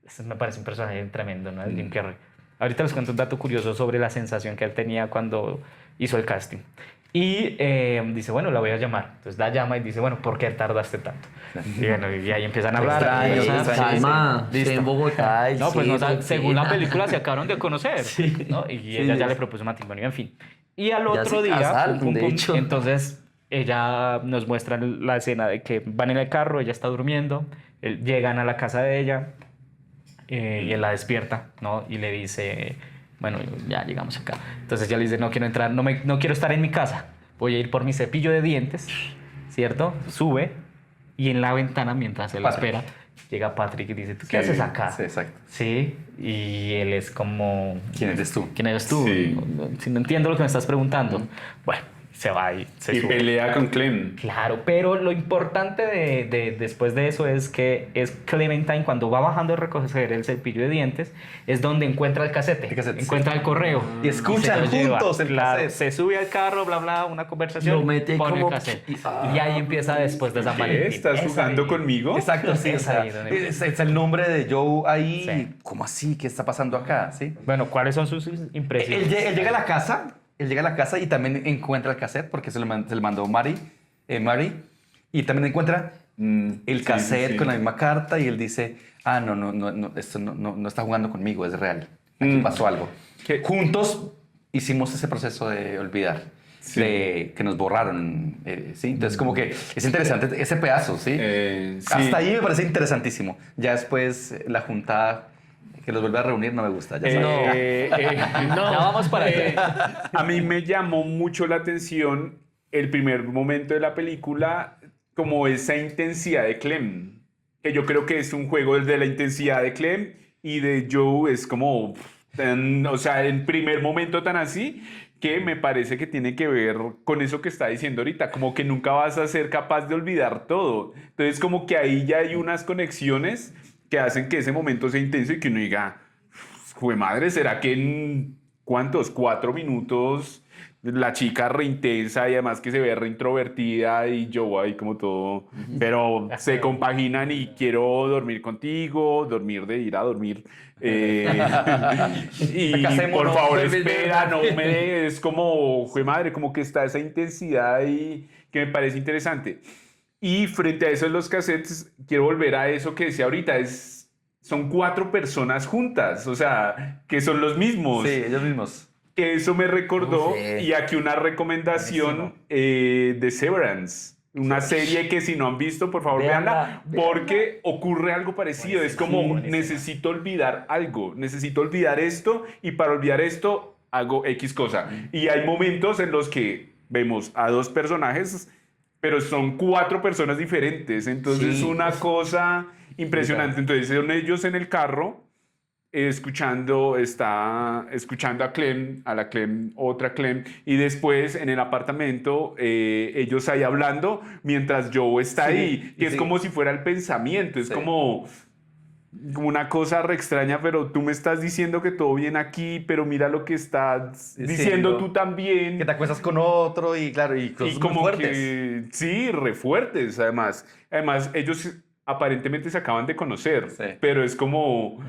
Este me parece un personaje tremendo, ¿no? El Jim Carrey. Ahorita les cuento un dato curioso sobre la sensación que él tenía cuando hizo el casting. Y dice, bueno, la voy a llamar. Entonces la llama y dice, bueno, ¿por qué tardaste tanto? Y bueno, y ahí empiezan a hablar. Calma, estoy en Bogotá. No, pues no, sí, según la rutina. película se acabaron de conocer, ¿no? Y ella ya le propuso matrimonio, en fin. Y al Ya otro se día, casaron, de hecho. entonces ella nos muestra la escena de que van en el carro, ella está durmiendo, llegan a la casa de ella y él la despierta, ¿no? Y le dice, bueno, ya llegamos acá. Entonces ella le dice, no quiero entrar, no quiero estar en mi casa, voy a ir por mi cepillo de dientes, ¿cierto? Sube y en la ventana, mientras él Patrick. espera, llega Patrick y dice, ¿tú qué haces acá? Sí, exacto. Sí, y él es como... ¿Quién eres tú? ¿Quién eres tú? Sí. Si no entiendo lo que me estás preguntando. Bueno, se va y se Y sube. pelea con Clem. Claro, pero lo importante después de eso es que es Clementine cuando va bajando a recoger el cepillo de dientes, es donde encuentra el casete, El casete, encuentra sí. el correo. Y escuchan se lo lleva. juntos el Claro, casete. se sube al carro, bla, bla, una conversación, Lo mete pone como- el casete. Y ahí empieza después de San Valentín. ¿Estás Esa jugando ahí. conmigo? Exacto, sí. Es O sea, ahí donde es el nombre de Joe ahí. Sí. ¿Cómo así? ¿Qué está pasando acá? ¿Sí? Bueno, ¿cuáles son sus impresiones? Él llega a la casa. Él llega a la casa y también encuentra el cassette porque se le mandó Mary. Y también encuentra el cassette sí. con la misma carta y él dice, no, esto no está jugando conmigo, es real. Aquí pasó algo. ¿Qué? Juntos hicimos ese proceso de olvidar, Sí. de que nos borraron. ¿Sí? Entonces como que es interesante ese pedazo, ¿sí? Sí. Hasta ahí me parece interesantísimo. Ya después la juntada que los vuelve a reunir no me gusta. Ya sabes. No, ya vamos para allá. A mí me llamó mucho la atención el primer momento de la película, como esa intensidad de Clem, que yo creo que es un juego de la intensidad de Clem y de Joe es como, o sea, el primer momento tan así que me parece que tiene que ver con eso que está diciendo ahorita, como que nunca vas a ser capaz de olvidar todo. Entonces como que ahí ya hay unas conexiones que hacen que ese momento sea intenso y que uno diga, jue madre, ¿será que en cuántos? 4 minutos la chica re intensa y además que se ve re introvertida y yo ahí como todo, pero se compaginan y quiero dormir contigo, dormir de ir a dormir. Y por favor espera, no me es como, jue madre, como que está esa intensidad y que me parece interesante. Y frente a eso en los cassettes, quiero volver a eso que decía ahorita, son 4 personas juntas, o sea, que son los mismos. Sí, ellos mismos. Que eso me recordó, Sí. y aquí una recomendación de Severance. Una serie que si no han visto, por favor, Véanla, véanla, porque ocurre algo parecido. Es como, necesito olvidar algo, necesito olvidar esto, y para olvidar esto hago X cosa. Y hay momentos en los que vemos a 2 personajes, pero son 4 personas diferentes. Entonces es Sí. una cosa impresionante. Entonces son ellos en el carro escuchando a Clem, a la Clem, otra Clem, y después en el apartamento ellos ahí hablando mientras Joe está ahí, que es como si fuera el pensamiento, es como una cosa re extraña, pero tú me estás diciendo que todo bien aquí, pero mira lo que estás diciendo tú también. Que te acuestas con otro y claro, y cosas Y como muy fuertes. que, sí, re fuertes, además. Además, ellos aparentemente se acaban de conocer, Sí. pero es como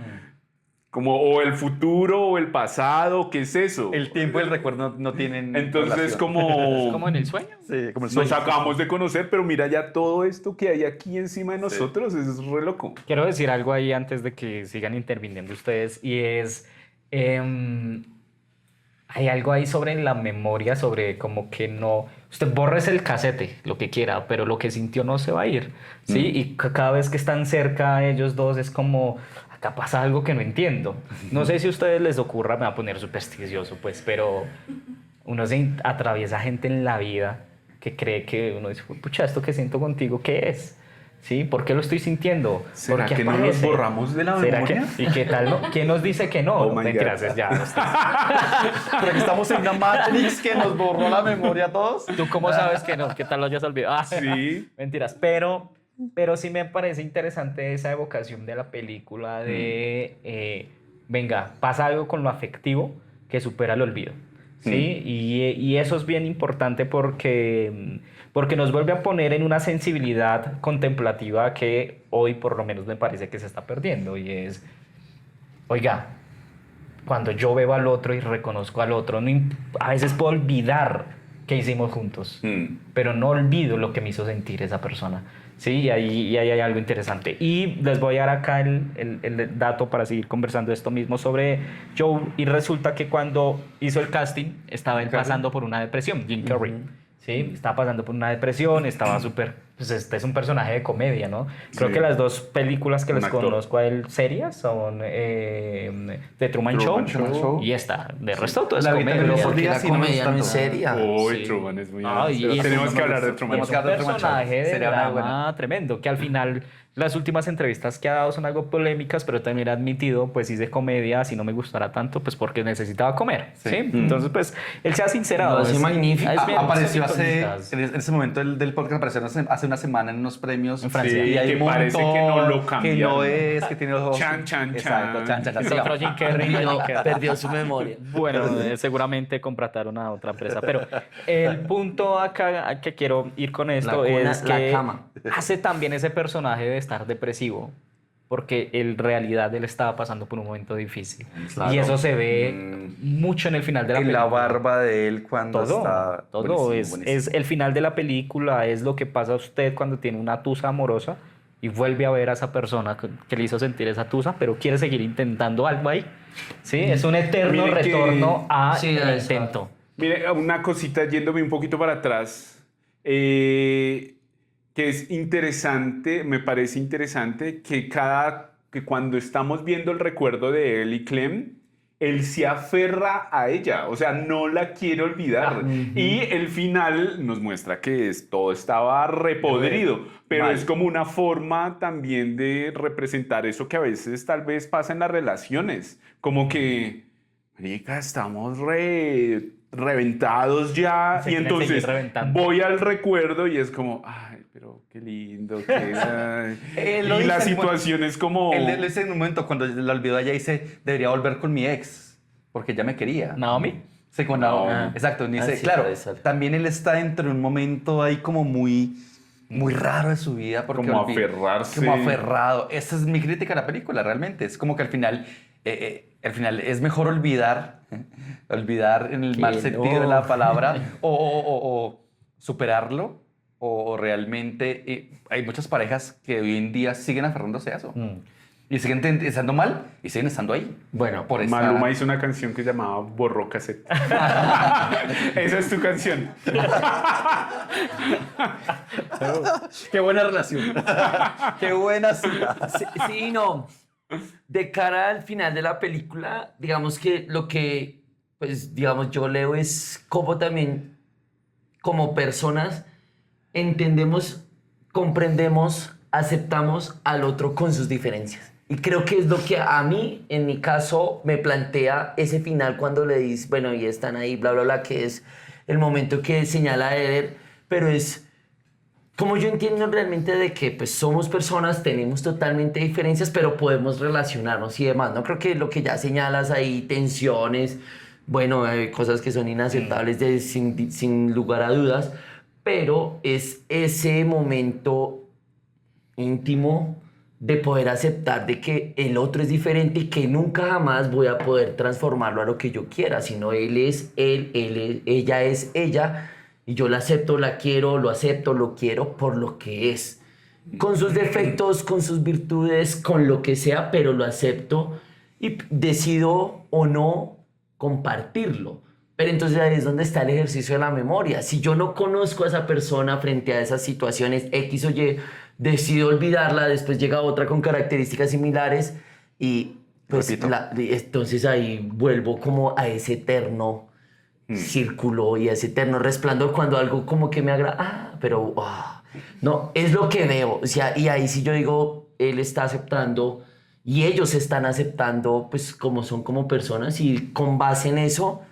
o el futuro o el pasado, ¿qué es eso? El tiempo y el recuerdo no tienen Entonces, relación. ¿Es como en el sueño? Sí, como el nos sueño. acabamos de conocer, pero mira ya todo esto que hay aquí encima de nosotros, es re loco. Quiero decir algo ahí antes de que sigan interviniendo ustedes, y es, hay algo ahí sobre la memoria, sobre como que no, usted borres el casete, lo que quiera, pero lo que sintió no se va a ir, ¿sí? Y cada vez que están cerca ellos dos es como, acá pasa algo que no entiendo. No sé si a ustedes les ocurra, me va a poner supersticioso, pues, pero uno se atraviesa gente en la vida que cree que uno dice, pucha, esto que siento contigo, ¿qué es? ¿Sí? ¿Por qué lo estoy sintiendo? ¿Será ¿Por qué que no nos aparece? borramos de la ¿Será memoria? ¿Y qué tal? No? ¿Quién nos dice que no? Oh No, my mentiras, God. es ya. Pero que estamos en una Matrix que nos borró la memoria a todos. ¿Tú cómo sabes que no? ¿Qué tal lo hayas olvidado? Ah, Sí. Mentiras, pero sí me parece interesante esa evocación de la película de, venga, pasa algo con lo afectivo que supera el olvido, ¿sí? Y eso es bien importante porque nos vuelve a poner en una sensibilidad contemplativa que hoy por lo menos me parece que se está perdiendo, y es, oiga, cuando yo veo al otro y reconozco al otro, a veces puedo olvidar que hicimos juntos, pero no olvido lo que me hizo sentir esa persona. Sí, y ahí hay algo interesante. Y les voy a dar acá el dato para seguir conversando esto mismo sobre Joe. Y resulta que cuando hizo el casting, estaba él pasando por una depresión, Jim Carrey. Sí, estaba pasando por una depresión, estaba súper... Pues este es un personaje de comedia, ¿no? Creo Sí. que las 2 películas que Un les actor. conozco a él serias son The Truman Show y esta. De resto todo es La vi comedia. también los Porque días la sí no me comedia no es gusta tanto. seria. Uy, Sí. Truman es muy Ay, pero y tenemos eso que no hablar de Es Truman. Tenemos un que hablar de Truman Show. personaje de Sería una drama tremendo, que al final las últimas entrevistas que ha dado son algo polémicas, pero también ha admitido, pues hice comedia, si no me gustará tanto, pues porque necesitaba comer, ¿sí? Entonces, pues, él se ha sincerado. Lo hace magnífico. es bien, Apareció son hace, icónicas. en ese momento del podcast, apareció hace una semana en unos premios. En Francia. Y hay que un parece que no lo Que cambiaron. no es, que tiene los ojos. Chan, chan, Exacto, chan. chan, chan, Es chan. otro Jim Carrey. Perdió su memoria. Bueno, seguramente contrataron a otra empresa, pero el punto acá que quiero ir con esto La cuna, es la que cama. hace también ese personaje de estar depresivo, porque en realidad él estaba pasando por un momento difícil. Claro. Y eso se ve mucho en el final de la En película. la barba de él cuando está. Todo Buenísimo, es buenísimo. el final de la película, es lo que pasa a usted cuando tiene una tusa amorosa y vuelve a ver a esa persona que le hizo sentir esa tusa, pero quiere seguir intentando algo ahí. ¿Sí? Es un eterno Mire que- retorno a Sí, el exacto. intento. Mire, una cosita yéndome un poquito para atrás, que es interesante, me parece interesante que cuando estamos viendo el recuerdo de él y Clem, él se aferra a ella, o sea, no la quiere olvidar. Y el final nos muestra que todo estaba repodrido, pero Mal. es como una forma también de representar eso que a veces tal vez pasa en las relaciones, como que, marica, estamos re reventados ya, Se y quieren entonces seguir reventando. voy al recuerdo y es como, ay, pero qué lindo, Lo y la dice en- situación es como... Él le dice en un momento, cuando la olvidó, ella dice, debería volver con mi ex, porque ella me quería. Naomi. Sí, con Naomi. Naomi. Exacto. Y dice, sí, claro, exacto. también él está dentro de un momento ahí como muy raro de su vida. Porque Como aferrarse. Como aferrado. Esa es mi crítica a la película, realmente. Es como que al final es mejor olvidar, olvidar en el Que mal sentido de no. la palabra, o superarlo, o realmente hay muchas parejas que hoy en día siguen aferrándose a eso. Y siguen estando mal y siguen estando ahí. Bueno, Por esa- Maluma hizo una canción que se llamaba Borró Cassette. Esa es tu canción. Qué buena relación. Qué buena cita. Sí, sí, no. De cara al final de la película, digamos que lo que, pues, digamos, yo leo es cómo también, como personas, entendemos, comprendemos, aceptamos al otro con sus diferencias. Y creo que es lo que a mí, en mi caso, me plantea ese final cuando le dices, bueno, y están ahí, bla, bla, bla, que es el momento que señala Eder, pero es como yo entiendo realmente de que pues somos personas, tenemos totalmente diferencias, pero podemos relacionarnos y demás. No creo que lo que ya señalas ahí, tensiones, bueno, cosas que son inaceptables sin lugar a dudas, pero es ese momento íntimo de poder aceptar de que el otro es diferente y que nunca jamás voy a poder transformarlo a lo que yo quiera, sino él es él, ella es ella, y yo la acepto, la quiero, lo acepto, lo quiero por lo que es. Con sus defectos, con sus virtudes, con lo que sea, pero lo acepto y decido o no compartirlo. Pero entonces ahí es donde está el ejercicio de la memoria. Si yo no conozco a esa persona frente a esas situaciones X o Y, decido olvidarla, después llega otra con características similares y pues Repito. entonces ahí vuelvo como a ese eterno círculo y a ese eterno resplandor cuando algo como que me agrada, pero no, es lo que veo, o sea, y ahí sí yo digo, él está aceptando y ellos están aceptando pues como son como personas y con base en eso,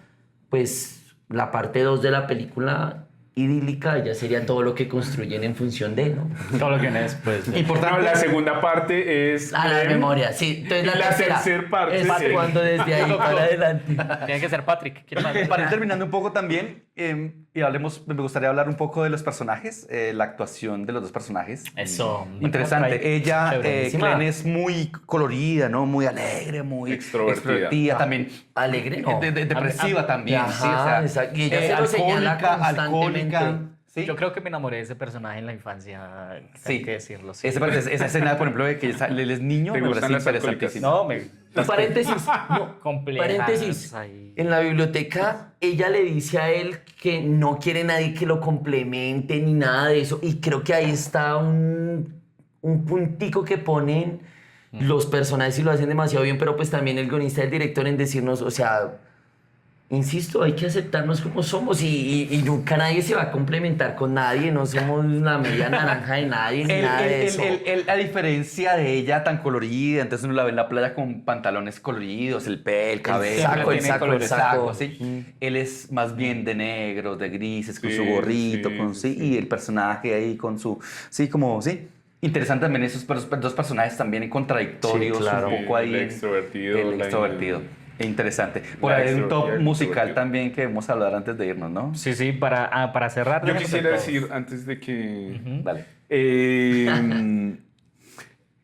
pues la parte 2 de la película idílica ya sería todo lo que construyen en función de, ¿no? Todo lo que viene después. No, la segunda parte es... La memoria, sí. Entonces Y la tercera tercer parte, es sí. cuando desde ahí para adelante. Tiene que ser Patrick. ¿Quién más? Para ir terminando un poco también, y hablemos, me gustaría hablar un poco de los personajes, la actuación de los dos personajes. Eso. Interesante. Ella, Chéverísima. Glenn, es muy colorida, ¿no? Muy alegre, muy Extrovertida. También Alegre, no. depresiva también. Ajá, sí, o sea, exacto. Y ella se lo señala constantemente. ¿sí? Yo creo que me enamoré de ese personaje en la infancia. Sí. Hay que decirlo. Sí. Esa escena, por ejemplo, de que él es niño, ¿Te me gustan parece las interesantísimo. No, me. Paréntesis, no, Complejas paréntesis. ahí. En la biblioteca, ella le dice a él que no quiere nadie que lo complemente ni nada de eso. Y creo que ahí está un puntico que ponen los personajes y lo hacen demasiado bien, pero pues también el guionista y el director en decirnos, o sea, insisto, hay que aceptarnos como somos y nunca nadie se va a complementar con nadie, no somos la media naranja de nadie ni nada de eso. A diferencia de ella tan colorida, entonces uno la ve en la playa con pantalones coloridos, el cabello, saco, el tiene saco, colores, el saco. ¿sí? Él es más bien de negros, de grises, con Sí, su gorrito, sí, con sí. y el personaje ahí con su, sí, como, sí. Interesante también esos dos personajes también contradictorios, Sí, claro. un poco ahí. El extrovertido, El la- extrovertido. Interesante. Por La ahí hay un top extrovertida, musical extrovertido. también que debemos hablar antes de irnos, ¿no? Sí, sí, para cerrar. Yo déjenme quisiera todos. decir, antes de que... Dale.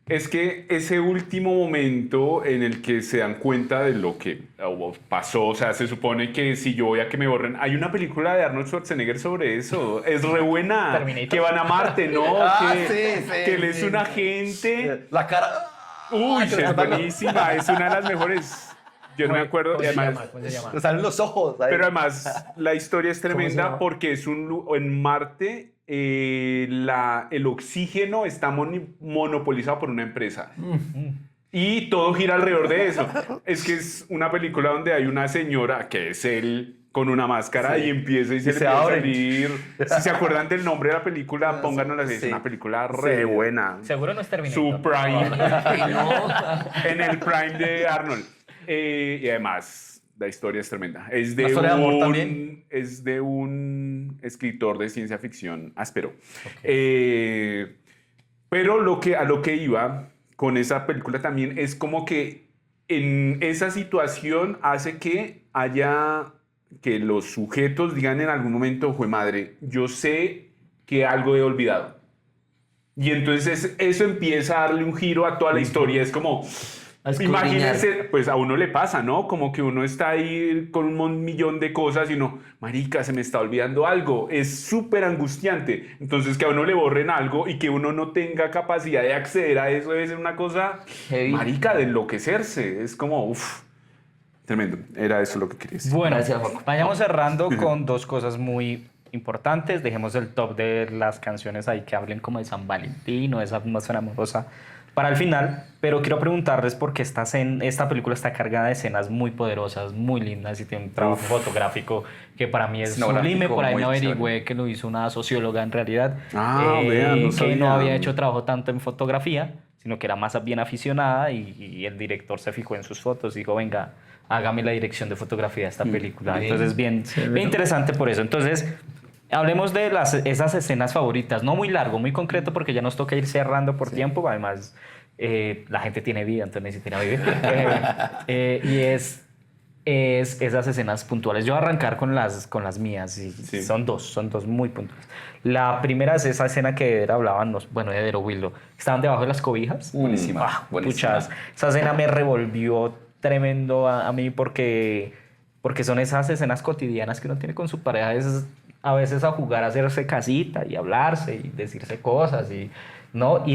Es que ese último momento en el que se dan cuenta de lo que pasó, o sea, se supone que si yo voy a que me borren, hay una película de Arnold Schwarzenegger sobre eso, es re buena, Terminator. que van a Marte, ¿no? Ah, que, sí, sí, que él es sí, un sí. agente. La cara. Uy, Ay, es buenísima, es una de las mejores. Yo no me acuerdo, ¿Cómo se además, llama? ¿Cómo se llama? Le salen los ojos. ahí. pero además la historia es se tremenda llama? porque es en Marte el oxígeno está monopolizado por una empresa. Y todo gira alrededor de eso. Es que es una película donde hay una señora que es él con una máscara Sí. y empieza y se Y le se empieza a abre. salir. Si se acuerdan del nombre de la película, pónganosla. Es Sí. una película re Sí. buena. Seguro no es Terminator. Su prime. Ay, no. En el prime de Arnold. Y además, La historia es tremenda. Es de ¿Una historia de amor también? Es de un escritor de ciencia ficción áspero. Pero a lo que iba con esa película también es como que en esa situación hace que que los sujetos digan en algún momento, jue madre, yo sé que algo he olvidado. Y entonces eso empieza a darle un giro a toda la historia. Es como, A escudriñar. imagínense, pues a uno le pasa, ¿no? Como que uno está ahí con un millón de cosas y uno, marica, se me está olvidando algo. Es súper angustiante. Entonces que a uno le borren algo y que uno no tenga capacidad de acceder a eso debe ser una cosa, Heavy. marica, de enloquecerse. Es como, uff, tremendo. Era eso lo que quería decir. Bueno, Gracias, Juaco. vayamos cerrando con dos cosas muy importantes. Dejemos el top de las canciones ahí que hablen como de San Valentín o de esa atmósfera amorosa para el final, pero quiero preguntarles por qué esta película está cargada de escenas muy poderosas, muy lindas y tiene un trabajo fotográfico que para mí es Escenográfico sublime. Por ahí muy me averigüé chévere. que lo hizo una socióloga en realidad, Vean, no que sabía. no había hecho trabajo tanto en fotografía, sino que era más bien aficionada y el director se fijó en sus fotos y dijo, venga, hágame la dirección de fotografía de esta película. bien. Entonces, bien interesante por eso. Entonces, hablemos de esas escenas favoritas, no muy largo, muy concreto, porque ya nos toca ir cerrando por tiempo. Además, la gente tiene vida, entonces necesita vivir. Y es esas escenas puntuales. Yo voy a arrancar con las mías. Y Sí. son dos muy puntuales. La primera es esa escena que hablaban, de Eder o Willow. Estaban debajo de las cobijas. Buenísima, buenísima. Puchas, esa escena me revolvió tremendo a mí porque son esas escenas cotidianas que uno tiene con su pareja. Es a veces a jugar a hacerse casita y hablarse y decirse cosas y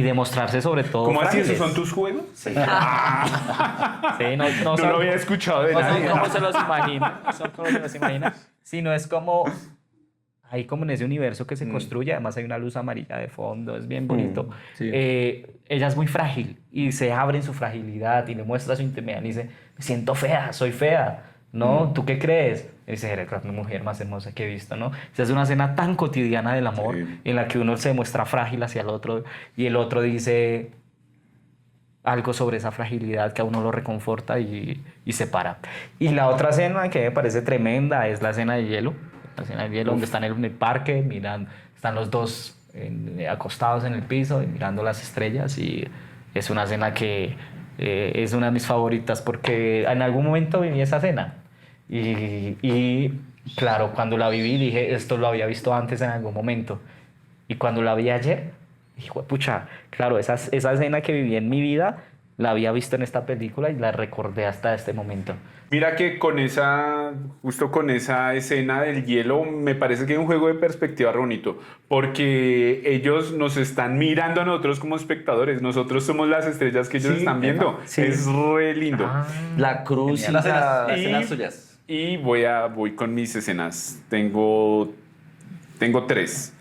demostrarse sobre todo ¿Cómo así? frágiles. ¿Esos son tus juegos? Sí. Sí, no No lo había escuchado de no son nadie. como se los imaginan, no son como se los imaginan, sino es como ahí como en ese universo que se construye. Además hay una luz amarilla de fondo, es bien bonito. sí. Ella es muy frágil y se abre en su fragilidad y le muestra su intimidad y dice, me siento fea, soy fea, ¿no? ¿Tú qué crees? Y dice, eres la mujer más hermosa que he visto, ¿no? Esa es una escena tan cotidiana del amor, Sí. en la que uno se muestra frágil hacia el otro y el otro dice algo sobre esa fragilidad que a uno lo reconforta y se para. Y la otra escena que me parece tremenda es la escena de hielo. La escena de hielo donde están en el parque, están los dos acostados en el piso y mirando las estrellas, y es una escena que es una de mis favoritas porque en algún momento viví esa escena y claro, cuando la viví dije, esto lo había visto antes en algún momento, y cuando la vi ayer dije, pucha, claro, esa escena que viví en mi vida la había visto en esta película y la recordé hasta este momento. Mira que justo con esa escena del hielo, me parece que hay un juego de perspectiva re bonito, porque ellos nos están mirando a nosotros como espectadores, nosotros somos las estrellas que ellos Sí, están viendo. sí. Es re lindo. La cruz y Las la... escenas suyas. Y voy con mis escenas. Tengo 3.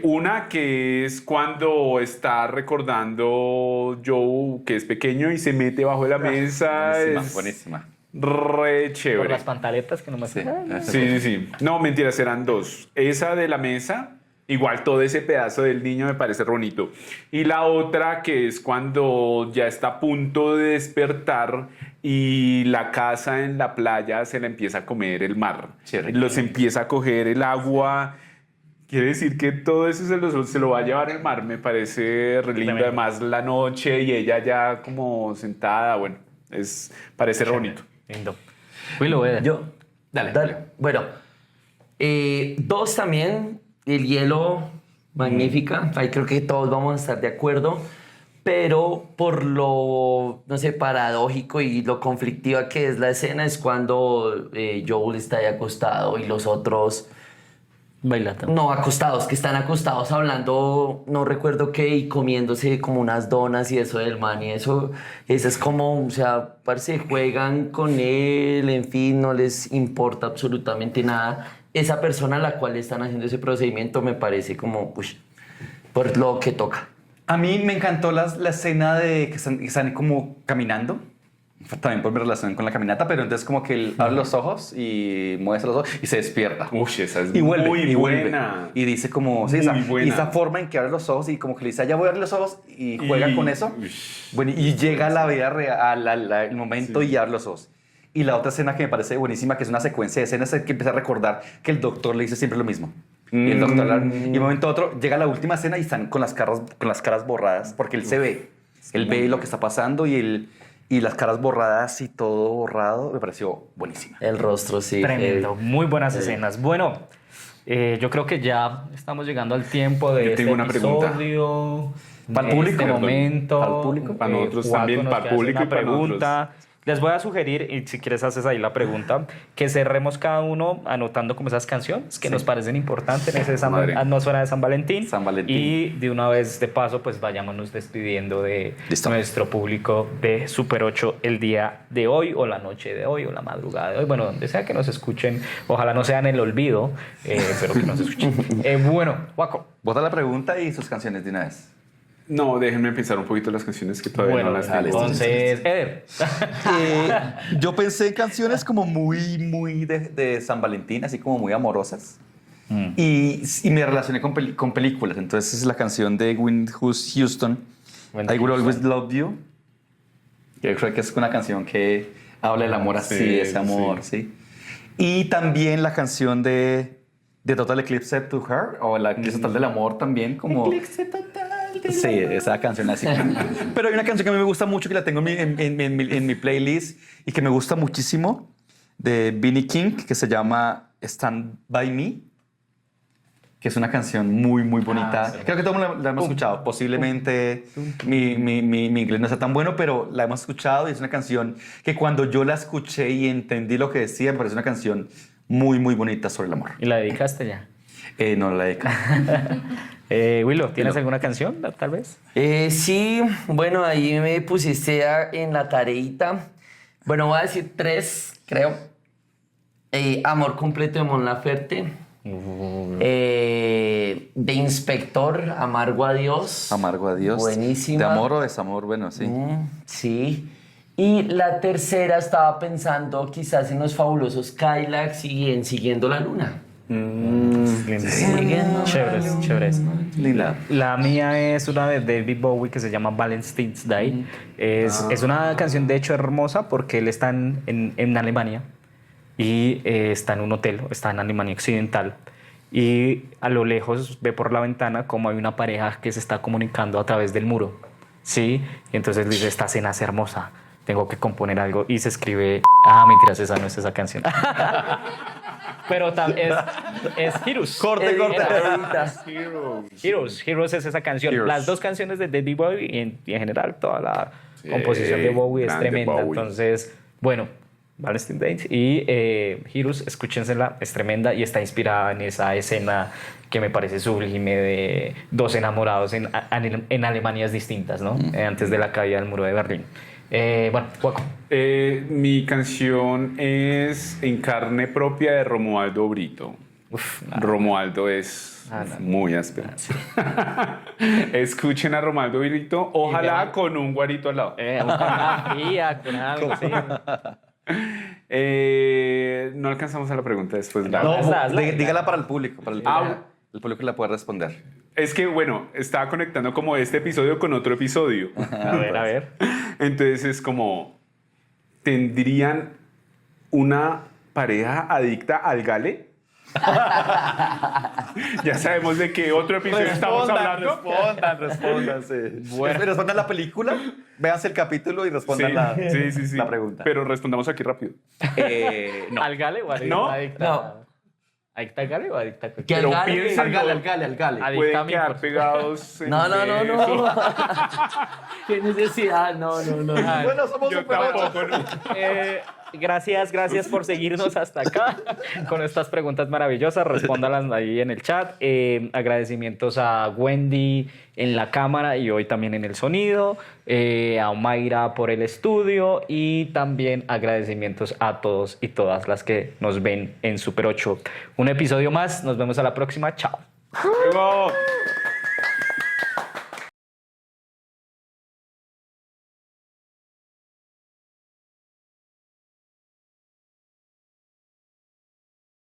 Una que es cuando está recordando Joe que es pequeño y se mete bajo de la mesa. Buenísima, es buenísima. re Por chévere. las pantaletas que no me Sí. Sí. No, mentiras, eran 2. Esa de la mesa, igual todo ese pedazo del niño me parece re bonito. Y la otra que es cuando ya está a punto de despertar y la casa en la playa se la empieza a comer el mar. Sí, rico. Los empieza a coger el agua. Quiere decir que todo eso se lo va a llevar el mar. Me parece re lindo. Tremendo. Además, la noche y ella ya como sentada. Bueno, parece re bonito. Lindo. Willow, Yo. Dale. Bueno, 2 también, el hielo, magnífica. Ahí creo que todos vamos a estar de acuerdo. Pero por lo, no sé, paradójico y lo conflictiva que es la escena, es cuando Joel está ahí acostado y los otros... bailando. No, acostados, que están acostados hablando, no recuerdo qué, y comiéndose como unas donas y eso del man, y eso es como, o sea, parce, juegan con él, en fin, no les importa absolutamente nada. Esa persona a la cual están haciendo ese procedimiento me parece como, uy, por lo que toca. A mí me encantó la escena de que están como caminando. También por mi relación con la caminata, pero entonces como que él abre los ojos y muestra los ojos y se despierta. Uy, esa es Y vuelve, muy y vuelve. buena. Y dice como, sí, Muy buena. y esa forma en que abre los ojos y como que le dice, ya voy a abrir los ojos y juega Y- con eso. Uy. Bueno, y llega a la vida real, el momento Sí. y abre los ojos. Y la otra escena que me parece buenísima, que es una secuencia de escenas que empieza a recordar que el doctor le dice siempre lo mismo. Y el doctor, y de un momento a otro, llega la última escena y están con las caras borradas, porque él se ve. Él ve lo que está pasando y las caras borradas y todo borrado. Me pareció buenísima. El rostro, sí. Tremendo, muy buenas escenas. Bueno, yo creo que ya estamos llegando al tiempo de Yo tengo una pregunta. episodio. ¿Para el de público? Este momento. ¿Para el público? Para nosotros Juaco también, nos para el quiere hacer público una y para pregunta. Les voy a sugerir, y si quieres haces ahí la pregunta, que cerremos cada uno anotando como esas canciones que nos parecen importantes en esa Madre. atmósfera de San Valentín. San Valentín. Y de una vez de paso, pues vayámonos despidiendo de Listo. nuestro público de Super 8 el día de hoy, o la noche de hoy, o la madrugada de hoy. Bueno, donde sea que nos escuchen. Ojalá no sean el olvido, pero que nos escuchen. Bueno, Juaco. Vota la pregunta y sus canciones de una vez. No, déjenme pensar un poquito las canciones que todavía Bueno, no las tengo. entonces, Eder. Yo pensé en canciones como muy de San Valentín, así como muy amorosas. Y me relacioné con películas. Entonces es la canción de Whitney Houston, Whitney I Will Houston. Always Love You. Yo creo que es una canción que habla del amor así, Sí, ese amor, sí. sí. Y también la canción de Total Eclipse to Her, o la Eclipse Total del Amor también, como... Eclipse total del Sí, esa canción así. Pero hay una canción que a mí me gusta mucho, que la tengo en mi playlist y que me gusta muchísimo, de B. King, que se llama Stand By Me, que es una canción muy bonita. Sí. Creo que todo el mundo la hemos escuchado. Posiblemente mi inglés no está tan bueno, pero la hemos escuchado y es una canción que cuando yo la escuché y entendí lo que decía, me parece una canción muy bonita sobre el amor. ¿Y la dedicaste ya? No la dedico. Willow, ¿tienes alguna canción, tal vez? Sí, bueno, ahí me pusiste en la tareita. Bueno, voy a decir 3, creo. Amor completo de Mon Laferte. De Inspector, Amargo a Dios. Amargo a Dios. Buenísima. De amor o desamor, bueno, sí. Sí. Y la tercera estaba pensando quizás en Los Fabulosos Cadillacs y en Siguiendo la Luna. Siguiendo Chéveres, chéveres. Linda. La mía es una de David Bowie que se llama Valentine's Day. Es una canción de hecho hermosa porque él está en Alemania y está en un hotel, está en Alemania Occidental. Y a lo lejos ve por la ventana como hay una pareja que se está comunicando a través del muro. ¿Sí? Y entonces dice, esta cena es hermosa, tengo que componer algo. Y se escribe, mentiras, esa no es esa canción. Pero es Heroes. Corte. Heroes es esa canción. Heroes. Las dos canciones de David Bowie y en general toda la composición de Bowie es grande tremenda. Bowie. Entonces, bueno, Valentine's Day y Heroes, escúchensela, es tremenda y está inspirada en esa escena que me parece sublime de dos enamorados en Alemanias distintas, ¿no? Antes de la caída del muro de Berlín. Bueno, Juaco. Mi canción es En carne propia de Romualdo Brito. Romualdo es muy áspero. Escuchen a Romualdo Brito, ojalá con un guarito al lado. Con algo, sí. No alcanzamos a la pregunta después. No, Hazla. dígala para el público. El público la puede responder. Es que, bueno, estaba conectando como este episodio con otro episodio. A ver. Entonces es como, ¿tendrían una pareja adicta al gale? Ya sabemos de qué otro episodio estamos hablando. Respondan, sí. Bueno. Respondan la película, véanse el capítulo y respondan Sí. la pregunta. Pero respondamos aquí rápido. No. ¿Al gale o No. adicta? No. ¿Adicta al gale o adicta a ¿Qué Pero al gale? piensen- Al gale. Adicta Pueden a mí, quedar por pegados. en No. besos. ¿Qué necesidad? No. Bueno, somos Yo Super tampoco, ¿no? Gracias por seguirnos hasta acá con estas preguntas maravillosas. Respóndalas ahí en el chat. Agradecimientos a Wendy en la cámara y hoy también en el sonido, a Omaira por el estudio y también agradecimientos a todos y todas las que nos ven en Super 8. Un episodio más. Nos vemos a la próxima. Chao. Luego.